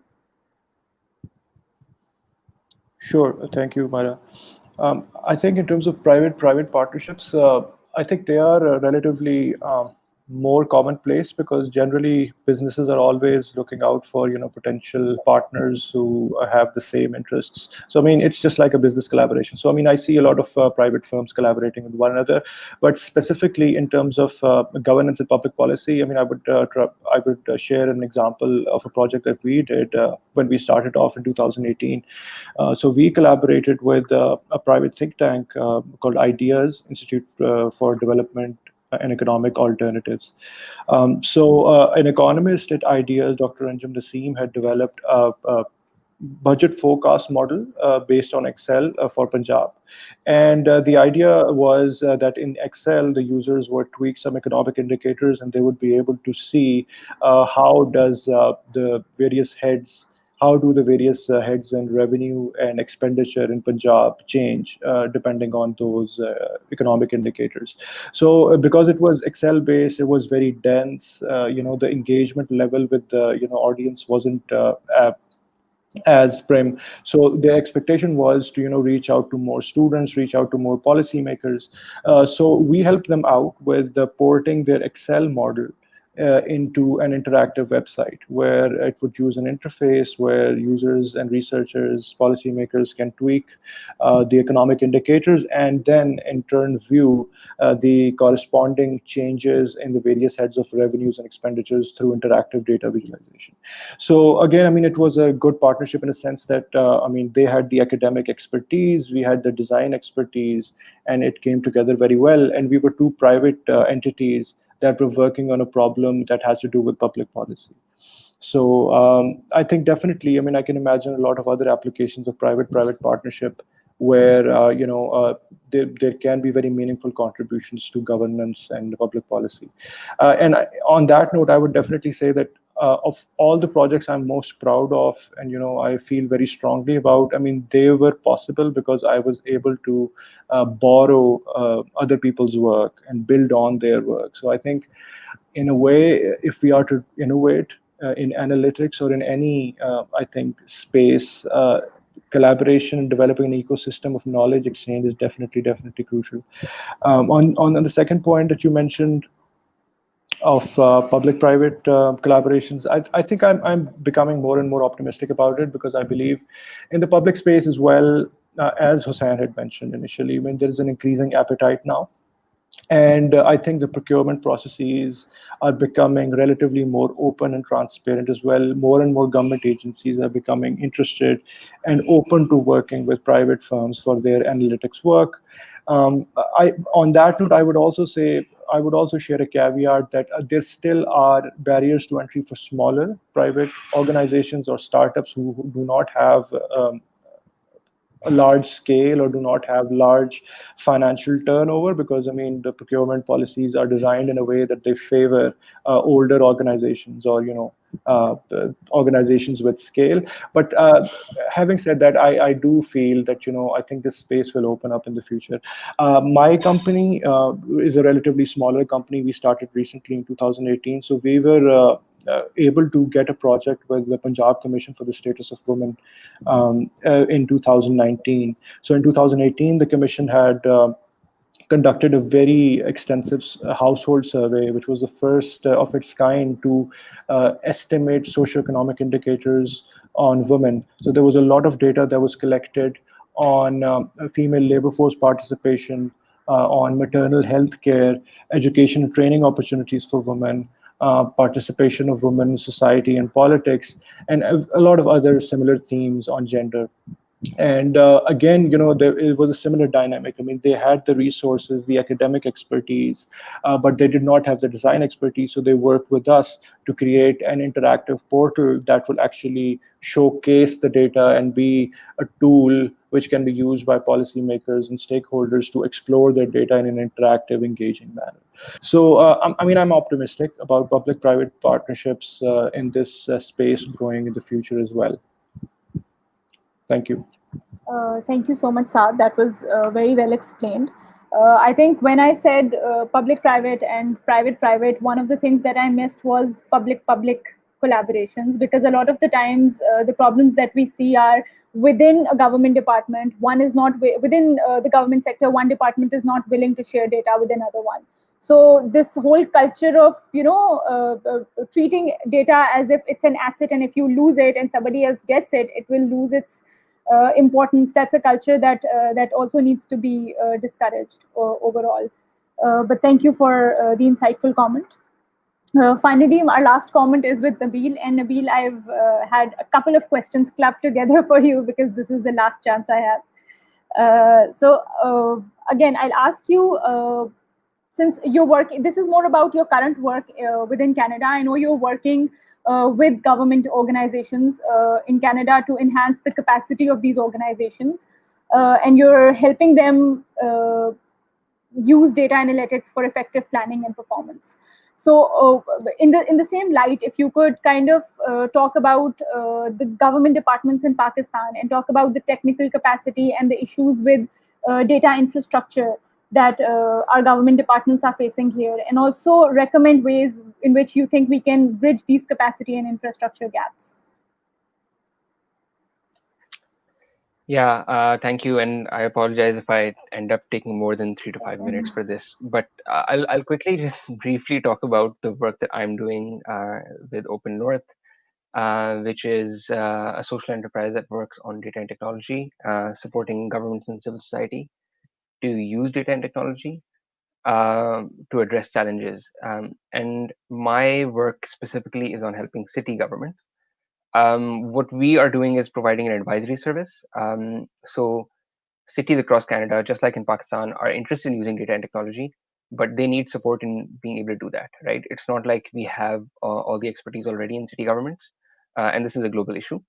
Sure. Thank you, Mara. I think in terms of private partnerships, I think they are relatively more commonplace because generally businesses are always looking out for potential partners who have the same interests. So I mean, it's just like a business collaboration. So I mean, I see a lot of private firms collaborating with one another, but specifically in terms of governance and public policy, I mean, I would share an example of a project that we did when we started off in 2018. So we collaborated with a private think tank called Ideas Institute for Development and Economic Alternatives. An economist at Ideas, Dr. Anjum Naseem, had developed a budget forecast model based on Excel for Punjab. And the idea was that in Excel, the users would tweak some economic indicators and they would be able to see how does the various heads how do the various heads and revenue and expenditure in Punjab change depending on those economic indicators. So because it was Excel based, it was very dense. The engagement level with the audience wasn't as prim. So the expectation was to reach out to more students, reach out to more policymakers. So we helped them out with porting their Excel model into an interactive website where it would use an interface where users and researchers, policymakers can tweak the economic indicators and then in turn view the corresponding changes in the various heads of revenues and expenditures through interactive data visualization. So again, I mean, it was a good partnership in a sense that, I mean, they had the academic expertise, we had the design expertise, and it came together very well. And we were two private entities that were working on a problem that has to do with public policy. So I think definitely, I mean, I can imagine a lot of other applications of private partnership where there can be very meaningful contributions to governance and public policy. On that note, I would definitely say that of all the projects I'm most proud of, and I feel very strongly about, I mean, they were possible because I was able to borrow other people's work and build on their work. So I think, in a way, if we are to innovate in analytics or in any, I think, space, collaboration and developing an ecosystem of knowledge exchange is definitely crucial. On the second point that you mentioned of public-private collaborations, I think I'm becoming more and more optimistic about it because I believe in the public space as well, as Hussain had mentioned initially, I mean, there is an increasing appetite now. And I think the procurement processes are becoming relatively more open and transparent as well. More and more government agencies are becoming interested and open to working with private firms for their analytics work. On that note, I would also share a caveat that there still are barriers to entry for smaller private organizations or startups who do not have a large scale or do not have large financial turnover, because I mean the procurement policies are designed in a way that they favor older organizations, or organizations with scale. But having said that, I do feel that I think this space will open up in the future. My company is a relatively smaller company. We started recently in 2018, so we were able to get a project with the Punjab Commission for the Status of Women in 2019. So in 2018, the commission had conducted a very extensive household survey, which was the first of its kind to estimate socioeconomic indicators on women. So there was a lot of data that was collected on female labor force participation, on maternal health care, education and training opportunities for women, participation of women in society and politics, and a lot of other similar themes on gender. And again, it was a similar dynamic. I mean, they had the resources, the academic expertise, but they did not have the design expertise. So they worked with us to create an interactive portal that will actually showcase the data and be a tool which can be used by policymakers and stakeholders to explore their data in an interactive, engaging manner. So, I mean, I'm optimistic about public-private partnerships in this space growing in the future as well. Thank you. Thank you so much, Saad. That was very well explained. I think when I said public-private and private-private, one of the things that I missed was public-public collaborations, because a lot of the times the problems that we see are within a government department. One is not within the government sector. One department is not willing to share data with another one. So this whole culture of treating data as if it's an asset, and if you lose it and somebody else gets it, it will lose its importance. That's a culture that also needs to be discouraged overall. But thank you for the insightful comment. Finally, our last comment is with Nabil. And Nabil, I've had a couple of questions clubbed together for you because this is the last chance I have. Again, I'll ask you, since you're working, this is more about your current work within Canada. I know you're working with government organizations in Canada to enhance the capacity of these organizations, and you're helping them use data analytics for effective planning and performance. So, in the same light, if you could kind of talk about the government departments in Pakistan and talk about the technical capacity and the issues with data infrastructure that our government departments are facing here, and also recommend ways in which you think we can bridge these capacity and infrastructure gaps. Yeah, thank you, and I apologize if I end up taking more than 3 to 5 minutes for this. But I'll quickly just briefly talk about the work that I'm doing with Open North, which is a social enterprise that works on data and technology, supporting governments and civil society to use data and technology to address challenges. And my work specifically is on helping city governments. What we are doing is providing an advisory service. So cities across Canada, just like in Pakistan, are interested in using data and technology, but they need support in being able to do that, right? It's not like we have all the expertise already in city governments, and this is a global issue.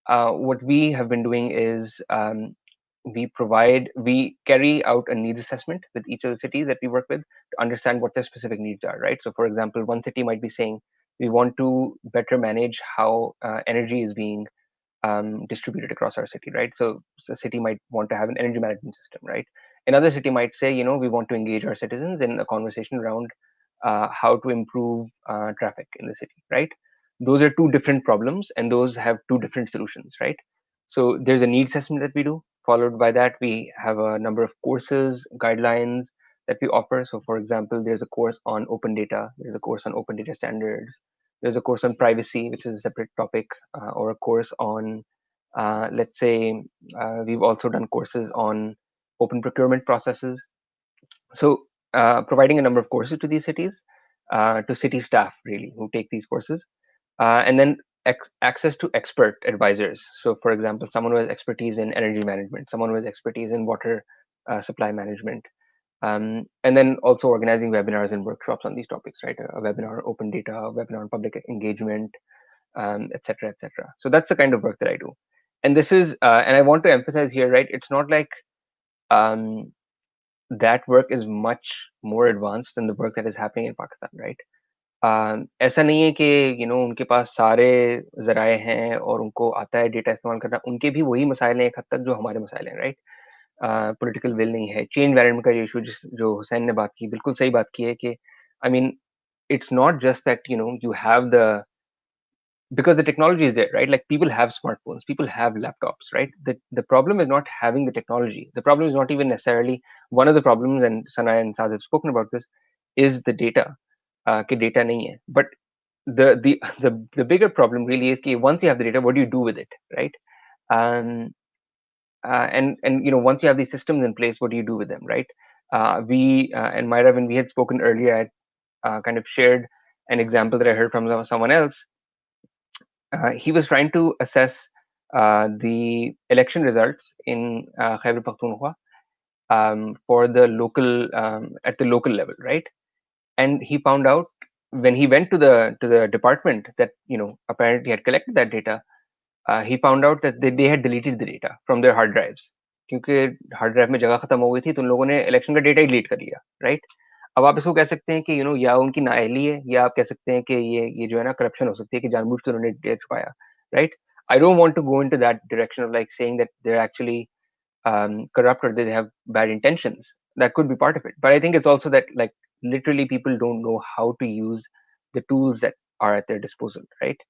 What we have been doing is we carry out a needs assessment with each of the cities that we work with to understand what their specific needs are, right? So, for example, one city might be saying, we want to better manage how energy is being distributed across our city, right? So the city might want to have an energy management system, right? Another city might say, we want to engage our citizens in a conversation around how to improve traffic in the city, right? Those are two different problems, and those have two different solutions, right? So there's a needs assessment that we do. Followed by that, we have a number of courses, guidelines that we offer. So, for example, there's a course on open data. There's a course on open data standards. There's a course on privacy, which is a separate topic, or a course on, let's say, we've also done courses on open procurement processes. So, providing a number of courses to these cities, to city staff really who take these courses, and then access to expert advisors. So, for example, someone who has expertise in energy management, someone who has expertise in water supply management, and then also organizing webinars and workshops on these topics, right? A webinar on open data, a webinar on public engagement, etc., etc. So that's the kind of work that I do. and this is and I want to emphasize here, right? It's not like um, that work is much more advanced than the work that is happening in Pakistan, right? ऐसा नहीं है कि उनके पास सारे ज़राए हैं और उनको आता है डेटा इस्तेमाल करना, उनके भी वही मसाइल हैं एक हद तक जो हमारे मसाइल हैं, राइट? पॉलिटिकल विल नहीं है, चेंज मैनेजमेंट का इशू जो हुसैन ने बात की, बिल्कुल सही बात की है कि I mean it's not just that you have the because the technology is there, right? Like people have smartphones, people have laptops, right? The problem is not having the technology. The problem is not even necessarily one of the problems, and Sana and Saad have spoken about this, is the data. कि data नहीं है. But the bigger problem really is कि once you have the data, what do you do with it, right? Um, and once you have these systems in place, what do you do with them, right? We and Myra, when we had spoken earlier, I kind of shared an example that I heard from someone else. He was trying to assess the election results in Khyber Pakhtunkhwa for the local at the local level, right? And he found out when he went to the department that apparently had collected that data. He found out that they had deleted the data from their hard drives क्योंकि hard drive में जगह खत्म हो गई थी तो उन लोगों ने इलेक्शन का डेटा ही डिलीट कर लिया, राइट? अब आप इसको कह सकते हैं कि या उनकी नाअहली है, या आप कह सकते हैं कि ये जो है ना करप्शन हो सकती है कि जानबूझ के उन्होंने डेटा छुपाया, right? I don't want to go into that direction of like saying that they are actually corrupt or they have bad intentions. That could be part of it, but I think it's also that like literally people don't know how to use the tools that are at their disposal, right?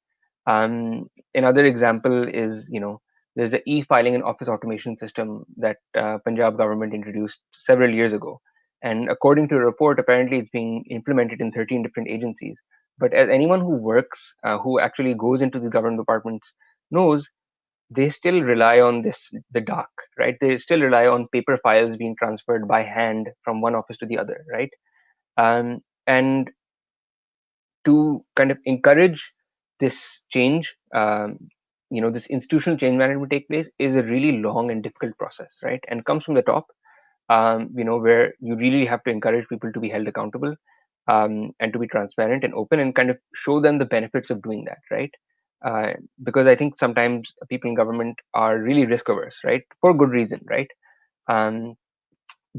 Another example is, there's the e-filing and office automation system that Punjab government introduced several years ago. And according to a report, apparently it's being implemented in 13 different agencies. But as anyone who works, who actually goes into the government departments knows, they still rely on the dark, right? They still rely on paper files being transferred by hand from one office to the other, right? And to kind of encourage this change, this institutional change management take place is a really long and difficult process, right? And comes from the top, where you really have to encourage people to be held accountable, and to be transparent and open and kind of show them the benefits of doing that, right? Because I think sometimes people in government are really risk averse, right? For good reason, right? Um,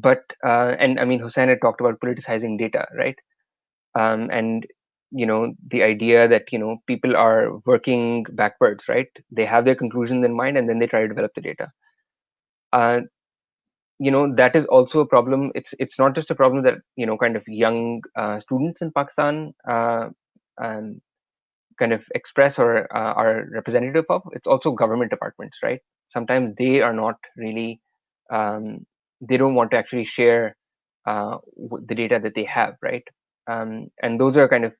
and I mean, Hussein had talked about politicizing data, right? And the idea that people are working backwards, right? They have their conclusions in mind and then they try to develop the data. uh, that is also a problem. It's not just a problem that kind of young students in Pakistan um, kind of express or are representative of. It's also government departments, right? Sometimes they are not really they don't want to actually share the data that they have, right? And those are kind of,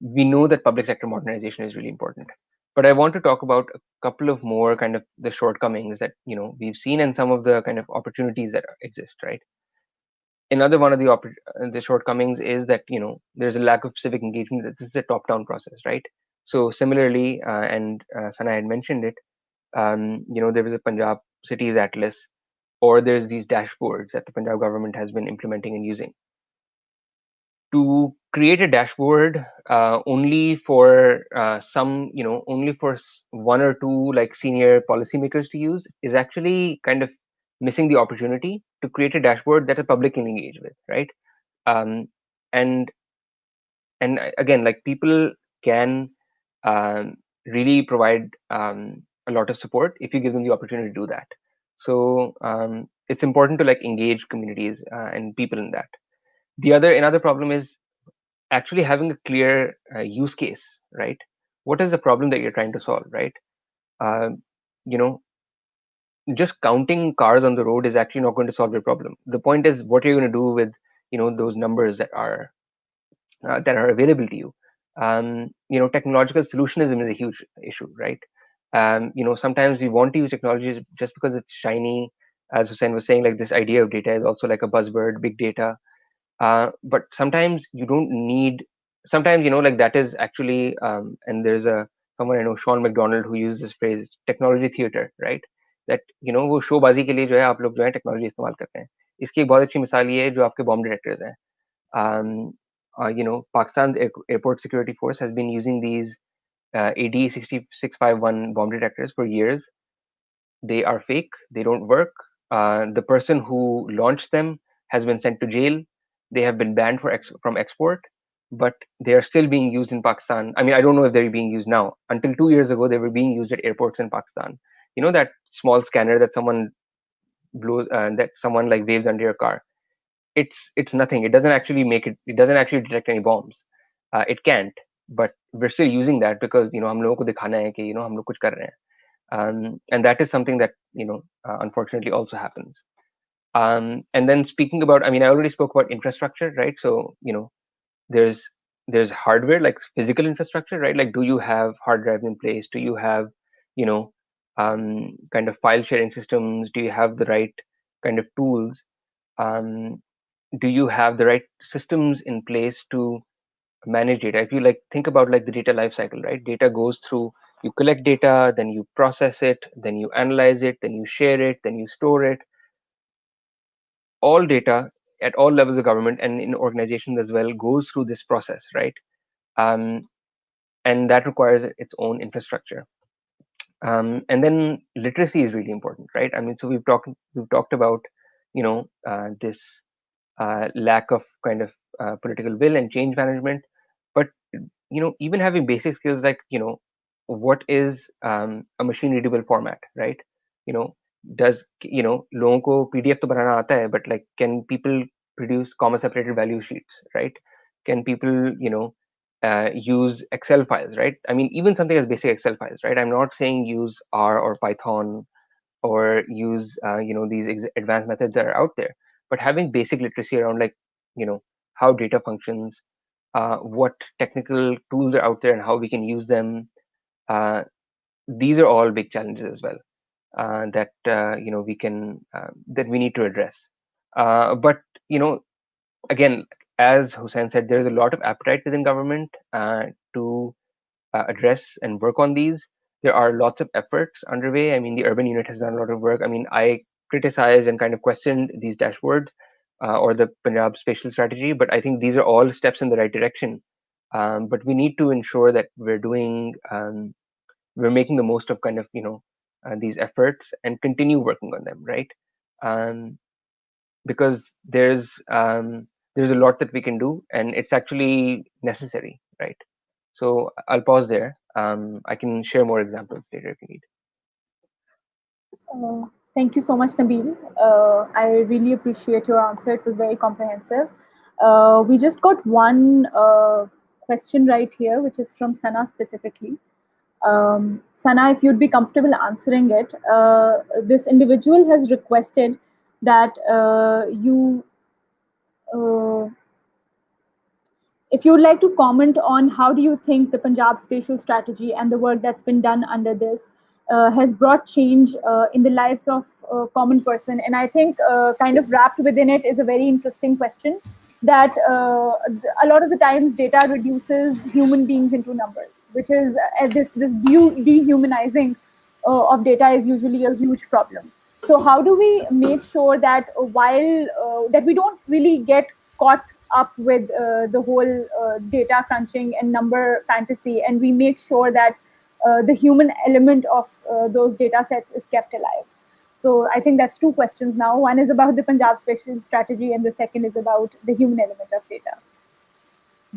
we know that public sector modernization is really important, but I want to talk about a couple of more kind of the shortcomings that we've seen and some of the kind of opportunities that exist, right? Another one of the shortcomings is that there's a lack of civic engagement. That this is a top-down process, right? So similarly, and Sana had mentioned it, there was a Punjab Cities Atlas, or there's these dashboards that the Punjab government has been implementing and using. To create a dashboard only for only for one or two like senior policymakers to use is actually kind of missing the opportunity to create a dashboard that the public can engage with, right? um, and again, like people can really provide a lot of support if you give them the opportunity to do that. So it's important to like engage communities and people in that. Another problem is actually having a clear use case, right? What is the problem that you're trying to solve, right? uh, you know just counting cars on the road is actually not going to solve your problem. The point is what you're going to do with those numbers that are available to you. Technological solutionism is a huge issue, right? Sometimes we want to use technologies just because it's shiny. As Hussein was saying, like this idea of data is also like a buzzword, big data. But sometimes you don't need. Sometimes like that is actually, and there's someone I know, Sean McDonald, who uses this phrase, technology theater, right? That वो शोबाजी के लिए जो है आप लोग जो है technology इस्तेमाल करते हैं. इसकी एक बहुत अच्छी मिसाल ये है जो आपके बॉम्ब डिटेक्टर्स हैं. Pakistan's airport security force has been using these AD 6651 bomb detectors for years. they are fake, they don't work. The person who launched them has been sent to jail. They have been banned from export, but they are still being used in Pakistan. I mean, I don't know if they're being used now. Until 2 years ago, they were being used at airports in Pakistan. You know that small scanner that someone blows, that someone like waves under your car. It's nothing. It doesn't actually make it. It doesn't actually detect any bombs. It can't. But we're still using that because हम लोगों को दिखाना है कि हम लोग कुछ कर रहे हैं. And that is something that unfortunately also happens. And then speaking about, I mean, I already spoke about infrastructure, right? So there's hardware, like physical infrastructure, right? Like, do you have hard drives in place? Do you have you know kind of file sharing systems? Do you have the right kind of tools? um, do you have the right systems in place to manage data? If you like think about like the data lifecycle, right? Data goes through, you collect data, then you process it, then you analyze it, then you share it, then you store it. All data at all levels of government and in organizations as well goes through this process, right? um, and that requires its own infrastructure. And then literacy is really important, right? I mean, so we've talked about this lack of kind of political will and change management, but even having basic skills like what is a machine readable format, right? you know does लोगों को PDF तो बनाना आता है, but like, can people produce comma separated value sheets, right? Can people use Excel files, right? I mean, even something as basic Excel files, right? I'm not saying use R or Python or use these advanced methods that are out there, but having basic literacy around like how data functions, what technical tools are out there and how we can use them. These are all big challenges as well, that we can that we need to address. But again, as Hussein said, there's a lot of appetite within government to address and work on these. There are lots of efforts underway. I mean, the urban unit has done a lot of work. I mean, I criticized and kind of questioned these dashboards or the Punjab spatial strategy, but I think these are all steps in the right direction. But we need to ensure that we're making the most of kind of these efforts and continue working on them, right? Because there's a lot that we can do, and it's actually necessary, right? So I'll pause there. I can share more examples later if you need. Thank you so much, Nabil. I really appreciate your answer. It was very comprehensive. We just got one question right here, which is from Sana specifically. Sana, if you'd be comfortable answering it, this individual has requested that you if you would like to comment on how do you think the Punjab spatial strategy and the work that's been done under this has brought change in the lives of common person. And I think kind of wrapped within it is a very interesting question that a lot of the times data reduces human beings into numbers, which is this dehumanizing of data is usually a huge problem. So how do we make sure that while that we don't really get caught up with the whole data crunching and number fantasy, and we make sure that the human element of those data sets is kept alive? So I think that's two questions now. One is about the Punjab spatial strategy, and the second is about the human element of data.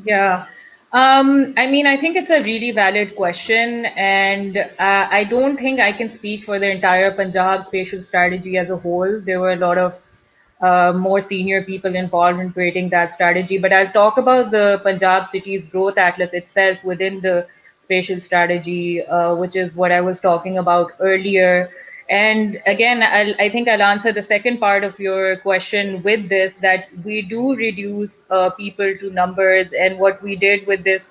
Yeah. I mean, I think it's a really valid question, and I don't think I can speak for the entire Punjab spatial strategy as a whole. There were a lot of more senior people involved in creating that strategy, but I'll talk about the Punjab Cities Growth Atlas itself within the spatial strategy, which is what I was talking about earlier. And again, I think I'll answer the second part of your question with this, that we do reduce people to numbers. And what we did with this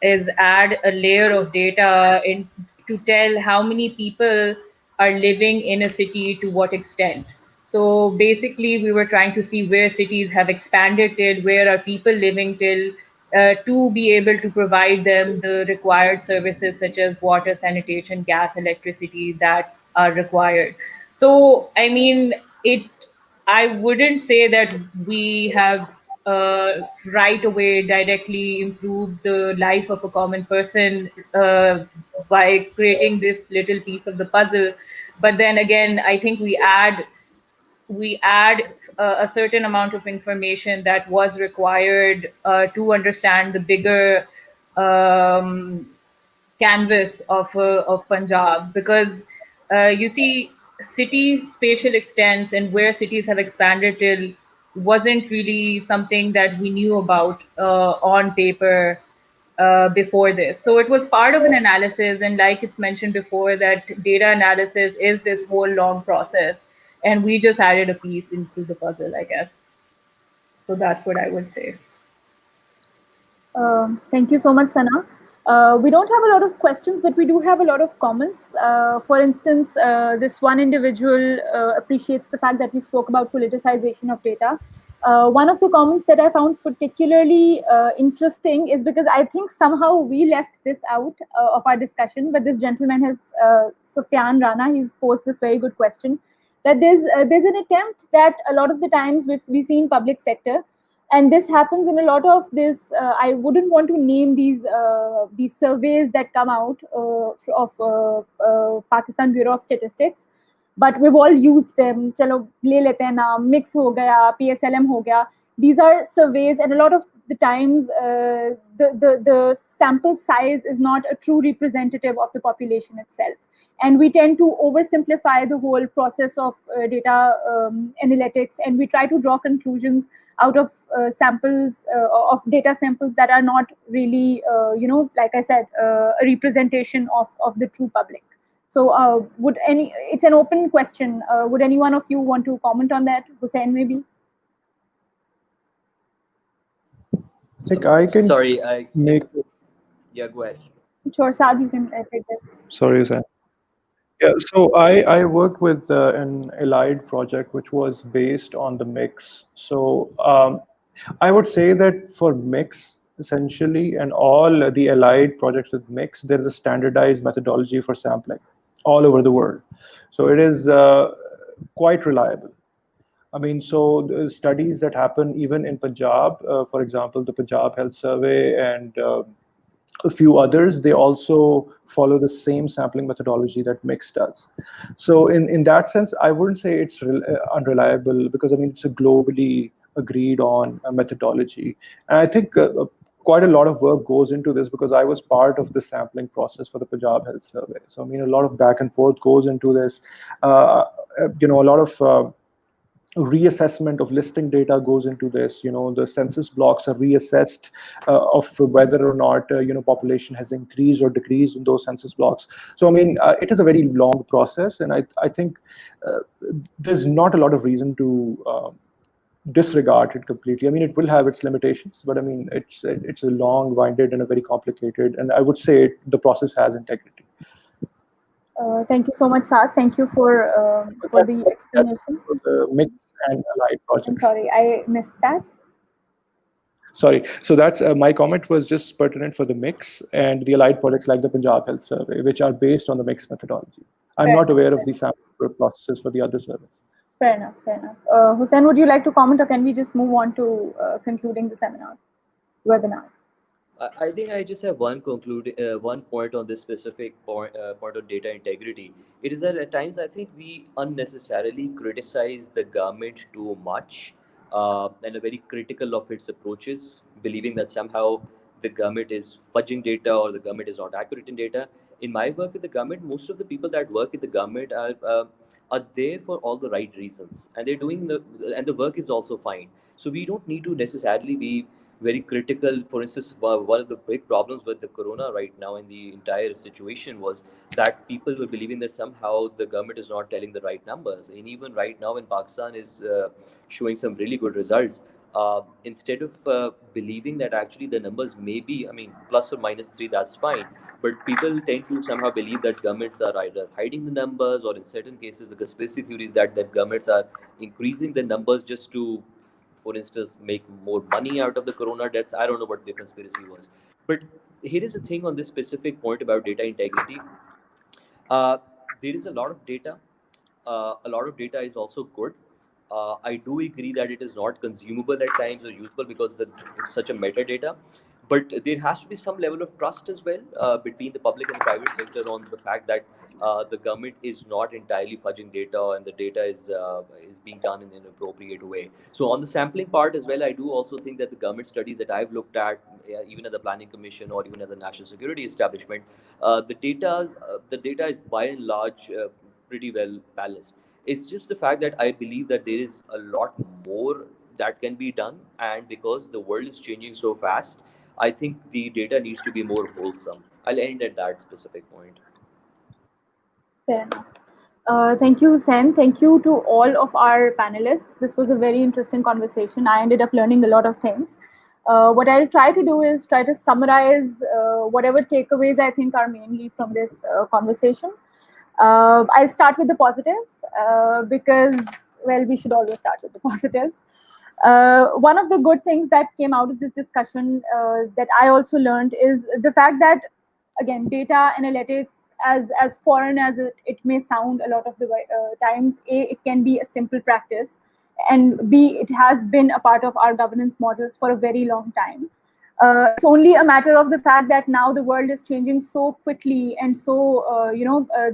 is add a layer of data in to tell how many people are living in a city to what extent. So basically, we were trying to see where cities have expanded till, where are people living till, to be able to provide them the required services such as water, sanitation, gas, electricity that are required. So, I mean, I wouldn't say that we have right away directly improved the life of a common person by creating this little piece of the puzzle. But then again, I think we add a certain amount of information that was required to understand the bigger um, canvas of Punjab, because you see, cities' spatial extents and where cities have expanded till wasn't really something that we knew about on paper before this. So it was part of an analysis, and like it's mentioned before, that data analysis is this whole long process, and we just added a piece into the puzzle, I guess. So that's what I would say. Thank you so much, Sana. We don't have a lot of questions, but we do have a lot of comments. For instance, this one individual appreciates the fact that we spoke about politicization of data. One of the comments that I found particularly interesting is because I think somehow we left this out of our discussion, but this gentleman has, Sufyan Rana, he's posed this very good question, that there's an attempt that a lot of the times we see in public sector, and this happens in a lot of this. I wouldn't want to name these surveys that come out of Pakistan Bureau of Statistics, but we've all used them. Chalo le lete hain naam, mix ho gaya, PSLM ho gaya. These are surveys, and a lot of the times the sample size is not a true representative of the population itself, and we tend to oversimplify the whole process of data analytics, and we try to draw conclusions out of samples of data samples that are not really like I said, a representation of the true public. So it's an open question. Would any one of you want to comment on that? Hussein, maybe? I think I can Sorry, make. yeah, go ahead. Sure, Saad, you can take this. Sorry, Sam. Yeah, so I worked with an allied project which was based on the mix. So I would say that for mix, essentially, and all the allied projects with mix, there is a standardized methodology for sampling all over the world. So it is quite reliable. I mean, so the studies that happen even in Punjab, for example, the Punjab Health Survey and a few others, they also follow the same sampling methodology that Mix does. So in that sense, I wouldn't say it's unreliable, because I mean, it's a globally agreed on methodology. And I think quite a lot of work goes into this, because I was part of the sampling process for the Punjab Health Survey. So I mean, a lot of back and forth goes into this. A lot of reassessment of listing data goes into this. The census blocks are reassessed of whether or not population has increased or decreased in those census blocks. So I mean, it is a very long process, and I think there's not a lot of reason to disregard it completely. I mean, it will have its limitations, but I mean, it's a long, winded, and a very complicated, and I would say the process has integrity. Thank you so much, Saad. Thank you for the explanation. For the mix and allied projects. I'm sorry, I missed that. Sorry. So that's my comment was just pertinent for the mix and the allied projects like the Punjab Health Survey, which are based on the mix methodology. I'm not aware of the sample processes for the other surveys. Fair enough. Fair enough. Hussein, would you like to comment, or can we just move on to concluding the webinar? I think I just have one point on this specific point of data integrity. It is that at times I think we unnecessarily criticize the government too much, and are very critical of its approaches, believing that somehow the government is fudging data or the government is not accurate in data. In my work with the government, most of the people that work in the government are there for all the right reasons, and they're doing and the work is also fine. So we don't need to necessarily be very critical. For instance, one of the big problems with the corona right now in the entire situation was that people were believing that somehow the government is not telling the right numbers. And even right now in Pakistan is showing some really good results. Instead of believing that actually the numbers may be, I mean, plus or minus 3, that's fine. But people tend to somehow believe that governments are either hiding the numbers, or in certain cases, the conspiracy theories that governments are increasing the numbers just to, for instance, make more money out of the corona deaths. I don't know what the conspiracy was. But here is the thing on this specific point about data integrity. Uh, there is a lot of data. A lot of data is also good. I do agree that it is not consumable at times or useful because it's such a metadata. but there has to be some level of trust as well between the public and the private sector on the fact that the government is not entirely fudging data, and the data is being done in an appropriate way. So on the sampling part as well, I do also think that the government studies that I've looked at, even at the Planning Commission or even at the National Security Establishment, the data is by and large pretty well balanced. It's just the fact that I believe that there is a lot more that can be done, and because the world is changing so fast, I think the data needs to be more wholesome. I'll end at that specific point. Fair enough. Thank you, Sen. Thank you to all of our panelists. This was a very interesting conversation. I ended up learning a lot of things. What I'll try to do is try to summarize whatever takeaways I think are mainly from this conversation. I'll start with the positives because, well, we should always start with the positives. One of the good things that came out of this discussion that I also learned is the fact that, again, data analytics, as foreign as it may sound a lot of the times, A, it can be a simple practice, and B, it has been a part of our governance models for a very long time. It's only a matter of the fact that now the world is changing so quickly, and so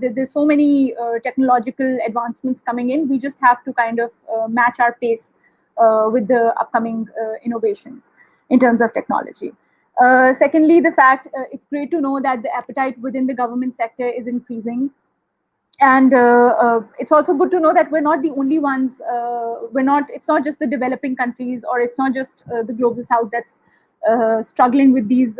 there's so many technological advancements coming in. We just have to kind of match our pace with the upcoming innovations in terms of technology. Secondly, the fact it's great to know that the appetite within the government sector is increasing. And it's also good to know that we're not the only ones. It's not just the developing countries, or it's not just the global south that's struggling with these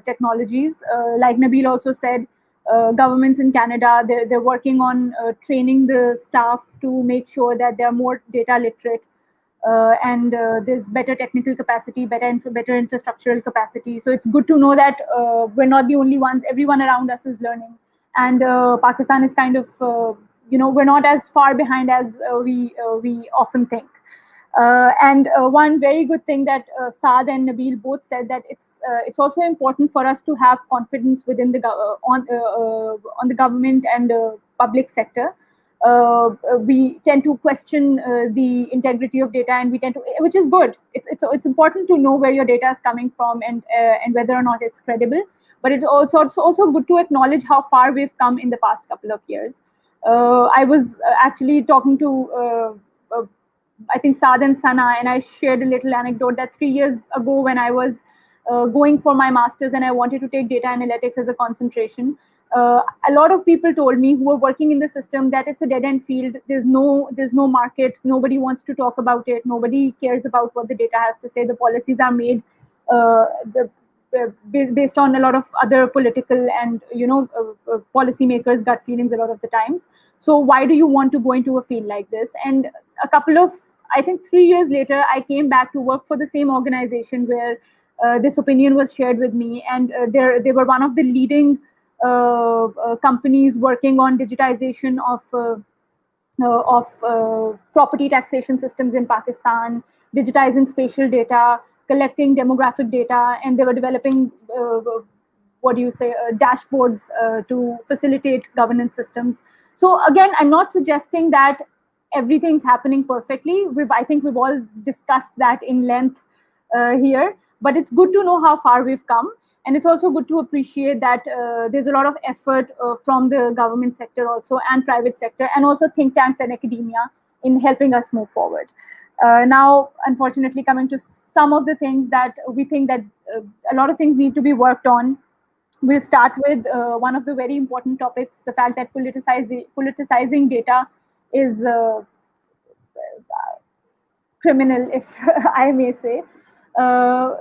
technologies. Like Nabil also said, governments in Canada, they're working on training the staff to make sure that they're more data literate, and there's better technical capacity, better infrastructural capacity. So it's good to know that we're not the only ones. Everyone around us is learning, and Pakistan is kind of we're not as far behind as we often think. And one very good thing that Saad and Nabil both said, that it's also important for us to have confidence within the on the government and public sector. We tend to question the integrity of data, and we tend to, which is good. It's important to know where your data is coming from, and whether or not it's credible. But it's also good to acknowledge how far we've come in the past couple of years. I was actually talking to I think Saad and Sana, and I shared a little anecdote that 3 years ago, when I was going for my master's and I wanted to take data analytics as a concentration, a lot of people told me, who were working in the system, that it's a dead end field. There's no market. Nobody wants to talk about it. Nobody cares about what the data has to say. The policies are made based on a lot of other political and policymakers' gut feelings a lot of the times. So why do you want to go into a field like this? And I think 3 years later, I came back to work for the same organization where this opinion was shared with me, and they were one of the leading companies working on digitization of property taxation systems in Pakistan, digitizing spatial data, collecting demographic data, and they were developing dashboards to facilitate governance systems. So again, I'm not suggesting that everything's happening perfectly. I think we've all discussed that in length here, but it's good to know how far we've come. And it's also good to appreciate that there's a lot of effort from the government sector also, and private sector, and also think tanks and academia in helping us move forward. Now, unfortunately, coming to some of the things that we think that a lot of things need to be worked on. We'll start with one of the very important topics, the fact that politicizing data is criminal, if I may say.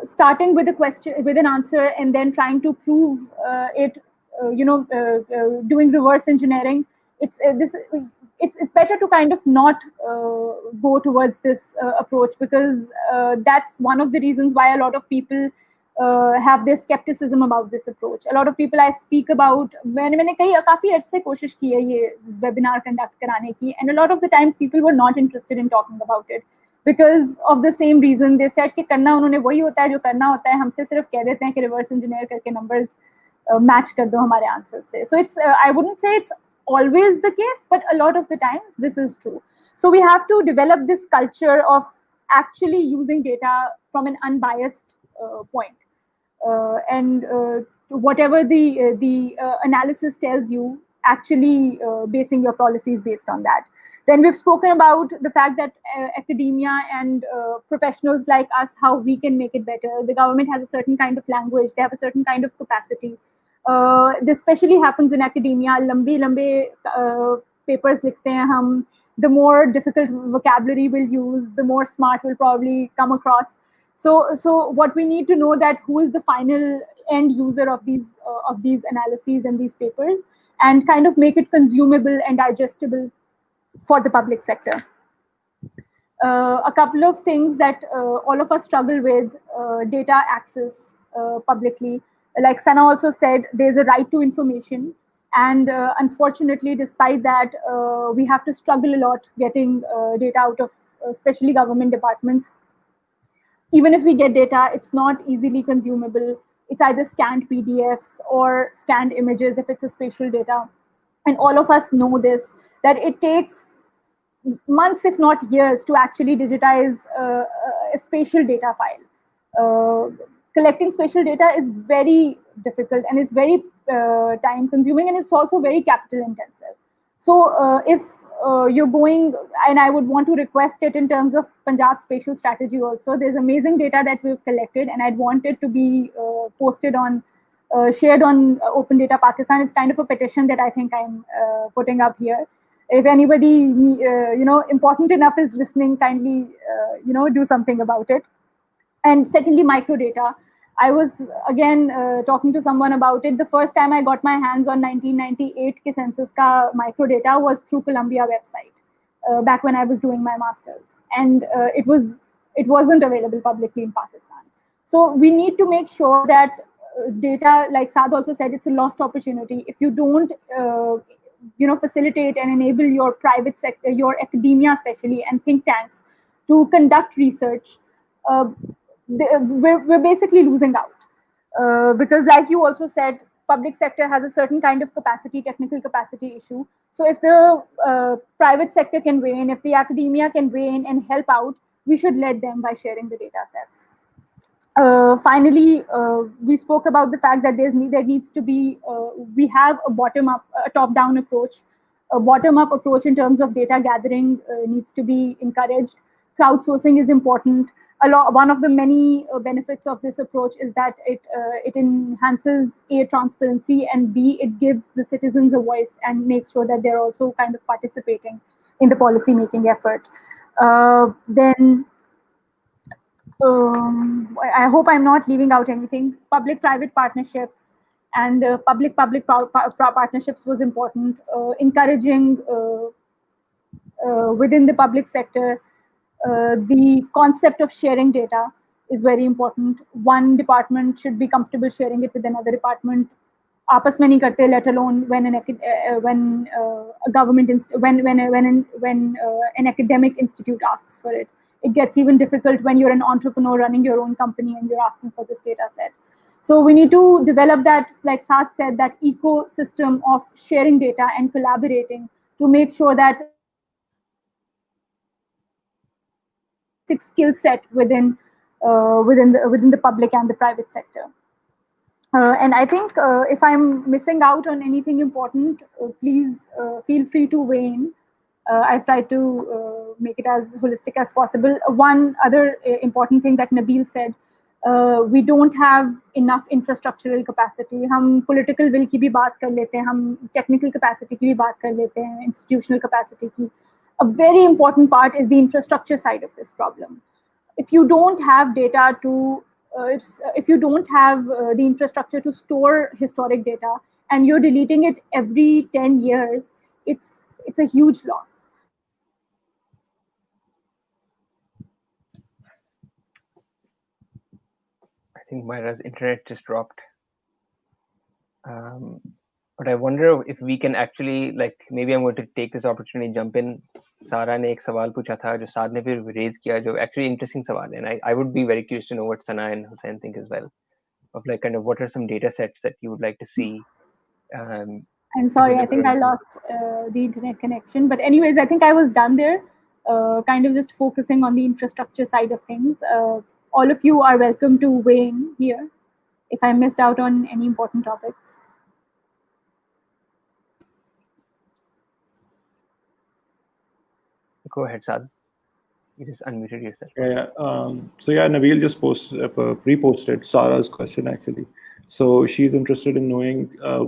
Starting with a question, with an answer, and then trying to prove it, doing reverse engineering. It's better to kind of not go towards this approach, because that's one of the reasons why a lot of people have this skepticism about this approach. A lot of people I speak about, मैंने काफी अर्से कोशिश की है ये webinar conduct कराने की, and a lot of the times people were not interested in talking about it, because of the same reason. They said कि करना उन्होंने वही होता है जो करना होता है, हमसे सिर्फ कह देते हैं कि reverse engineer करके numbers match कर दो हमारे answers से. So it's I wouldn't say it's always the case, but a lot of the times this is true. So we have to develop this culture of actually using data from an unbiased point. and whatever the analysis tells you, actually basing your policies based on that. Then we've spoken about the fact that academia and professionals like us, how we can make it better. The government has a certain kind of language, they have a certain kind of capacity. This especially happens in academia. Lambe papers likhte hain hum, the more difficult vocabulary we'll use, the more smart we'll probably come across. So what we need to know that who is the final end user of these analyses and these papers, and kind of make it consumable and digestible for the public sector. A couple of things that all of us struggle with: data access publicly. Like Sana also said, there's a right to information. And unfortunately, despite that, we have to struggle a lot getting data out of especially government departments. Even if we get data, it's not easily consumable. It's either scanned PDFs or scanned images if it's a spatial data. And all of us know this, that it takes months, if not years, to actually digitize a spatial data file. Collecting spatial data is very difficult and is very time consuming, and it's also very capital intensive. So if you're going, and I would want to request it in terms of Punjab spatial strategy also, there's amazing data that we've collected, and I'd want it to be posted on, shared on Open Data Pakistan. It's kind of a petition that I think I'm putting up here. If anybody important enough is listening, kindly do something about it. And secondly, microdata. I was again talking to someone about it. The first time I got my hands on 1998 ke census ka microdata was through Columbia website, back when I was doing my masters, and it wasn't available publicly in Pakistan. So we need to make sure that data, like Saad also said, it's a lost opportunity. If you don't facilitate and enable your private sector, your academia especially, and think tanks to conduct research, we're basically losing out. Because like you also said, public sector has a certain kind of capacity, technical capacity issue. So if the private sector can weigh in, if the academia can weigh in and help out, we should let them by sharing the data sets. Finally, we spoke about the fact that there needs to be, we have a top-down approach. A bottom-up approach in terms of data gathering needs to be encouraged. Crowdsourcing is important. One of the many benefits of this approach is that it enhances A, transparency, and B, it gives the citizens a voice and makes sure that they're also kind of participating in the policy-making effort. Then I hope I'm not leaving out anything. Public-private partnerships and public-public partnerships was important. Encouraging within the public sector, the concept of sharing data is very important. One department should be comfortable sharing it with another department. आपस में नहीं करते, let alone when a government when an academic institute asks for it. It gets even difficult when you're an entrepreneur running your own company and you're asking for this data set. So we need to develop that, like Saad said, that ecosystem of sharing data and collaborating to make sure that skill set within the public and the private sector. And I think if I'm missing out on anything important, please feel free to weigh in. I've tried to make it as holistic as possible. One other important thing that Nabil said, we don't have enough infrastructural capacity. हम political will की भी बात कर लेते हैं, हम technical capacity की भी बात कर लेते हैं, institutional capacity की. A very important part is the infrastructure side of this problem. If you don't have data to, if you don't have the infrastructure to store historic data and you're deleting it every 10 years, it's a huge loss. I think Myra's internet just dropped. But I wonder if we can actually, like, maybe I'm going to take this opportunity, jump in. Sara ने एक सवाल पूछा था जो साद ने फिर raise किया, जो actually interesting सवाल है. And I would be very curious to know what Sana and Hussain think as well. Of like kind of what are some data sets that you would like to see. I'm sorry, I think I lost the internet connection. But anyways, I think I was done there, kind of just focusing on the infrastructure side of things. All of you are welcome to weigh in here. if I missed out on any important topics. Go ahead, Sad. You just unmuted yourself. Yeah. So yeah, Nabil just reposted Sarah's question actually. So she's interested in knowing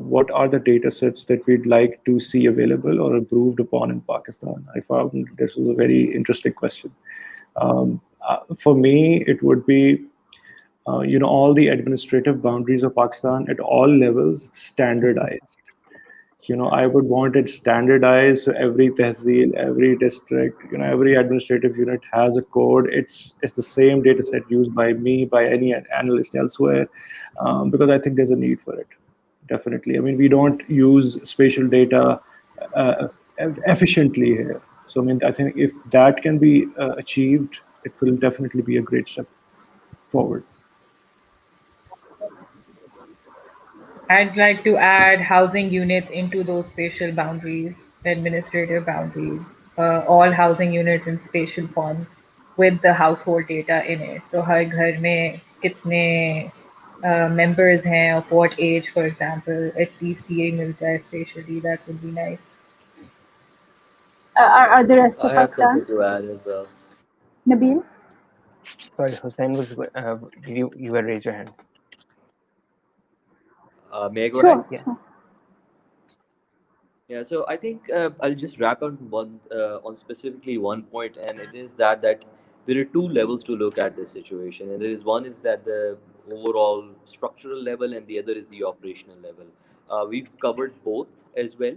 what are the data sets that we'd like to see available or improved upon in Pakistan. I found this was a very interesting question. For me, it would be all the administrative boundaries of Pakistan at all levels standardized. I would want it standardized. So every tehsil, every district, every administrative unit has a code. It's the same data set used by me, by any analyst elsewhere, because I think there's a need for it. Definitely. I mean, we don't use spatial data uh, efficiently here. So I mean, I think if that can be achieved, it will definitely be a great step forward. I'd like to add housing units into those spatial boundaries, administrative boundaries, all housing units in spatial form with the household data in it. So हर घर में कितने members हैं of what age, for example, at least ये मिल जाए spatially, that would be nice. Are the rest I of have us something done? to add as well. Nabil? Sorry, Hussein was. Did you had raised your hand? May I go ahead? Sure, Yeah. sure. Yeah, so I think I'll just wrap on on specifically one point, and it is that there are two levels to look at this situation, and there is one is that the overall structural level, and the other is the operational level. We've covered both as well,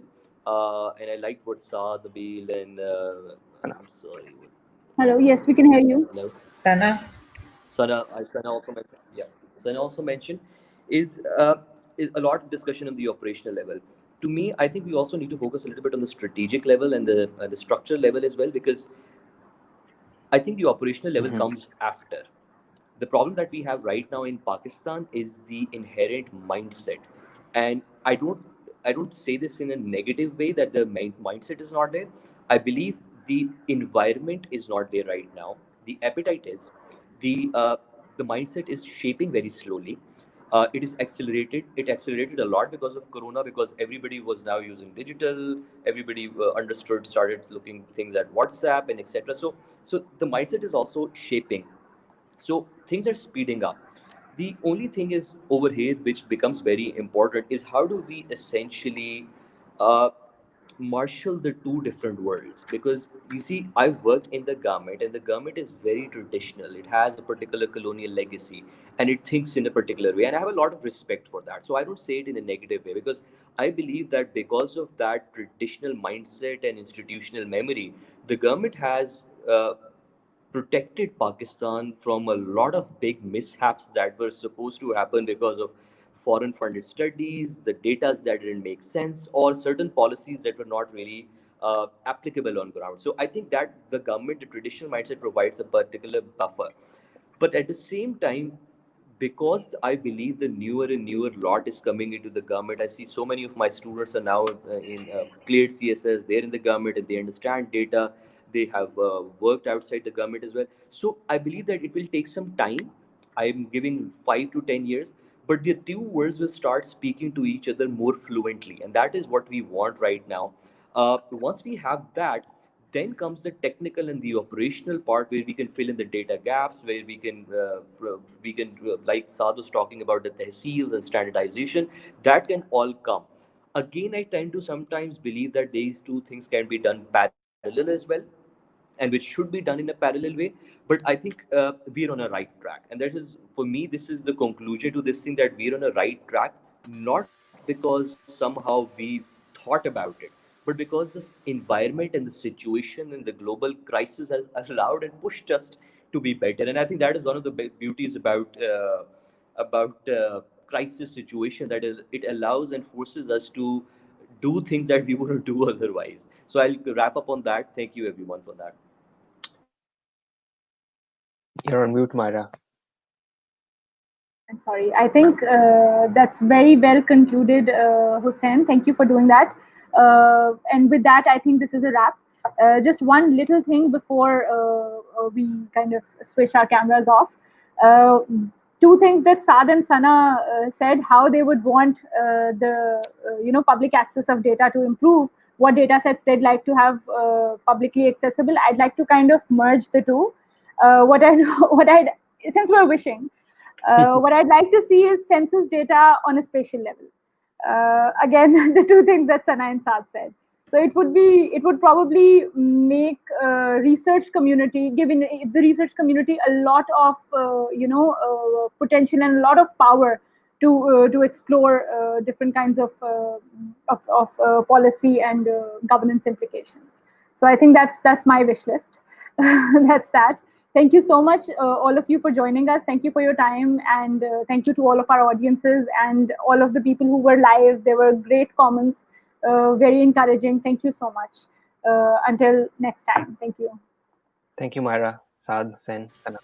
and I liked what Saad, Nabil, and Sana. I'm sorry, Hello, yes, we can hear you. hello. Sana? Sana also mentioned, yeah. Sana also mentioned is a lot of discussion on the operational level. To me, I think we also need to focus a little bit on the strategic level and the structural level as well, because I think the operational level Mm-hmm. comes after. The problem that we have right now in Pakistan is the inherent mindset, and I don't say this in a negative way that the mindset is not there. I believe the environment is not there right now. The appetite is the mindset is shaping very slowly. It is accelerated. It accelerated a lot because of Corona, because everybody was now using digital. Everybody understood, started looking things at WhatsApp and etc. So the mindset is also shaping, so things are speeding up. The only thing is over here which becomes very important is how do we essentially uh, marshal the two different worlds, because you see I've worked in the government, and the government is very traditional. It has a particular colonial legacy, and it thinks in a particular way, and I have a lot of respect for that. So I don't say it in a negative way, because I believe that because of that traditional mindset and institutional memory, the government has protected Pakistan from a lot of big mishaps that were supposed to happen because of foreign funded studies, the data that didn't make sense, or certain policies that were not really applicable on ground. So I think that the government, the traditional mindset, provides a particular buffer. But at the same time, because I believe the newer and newer lot is coming into the government, I see so many of my students are now in cleared CSS. They're in the government and they understand data. They have worked outside the government as well. So I believe that it will take some time. I'm giving 5 to 10 years, but the two worlds will start speaking to each other more fluently, and that is what we want right now. Once we have that, then comes the technical and the operational part, where we can fill in the data gaps, where we can like Saad was talking about the tehsils and standardization, that can all come. Again, I tend to sometimes believe that these two things can be done parallel as well, and which should be done in a parallel way. But I think we're on a right track, and that is, for me, this is the conclusion to this thing, that we're on a right track, not because somehow we thought about it, but because this environment and the situation and the global crisis has allowed and pushed us to be better. And I think that is one of the beauties about crisis situation, that is, it allows and forces us to do things that we wouldn't do otherwise. So I'll wrap up on that. Thank you everyone for that. You're on mute, Myra. I'm sorry. I think that's very well concluded, Hussein. Thank you for doing that. And with that, I think this is a wrap. Just one little thing before we kind of switch our cameras off. Uh, two things that Saad and Sana said, how they would want the public access of data to improve, what data sets they'd like to have publicly accessible. I'd like to kind of merge the two. What I since we're wishing, what I'd like to see is census data on a spatial level. Again, the two things that Sana and Saad said. So it would probably make research community, giving the research community a lot of potential and a lot of power to explore different kinds of policy and governance implications. So I think that's my wish list. That's that. Thank you so much, all of you, for joining us. Thank you for your time, and thank you to all of our audiences and all of the people who were live. There were great comments, very encouraging. Thank you so much. Until next time, thank you. Thank you, Myra, Saad, Hussain, Sana.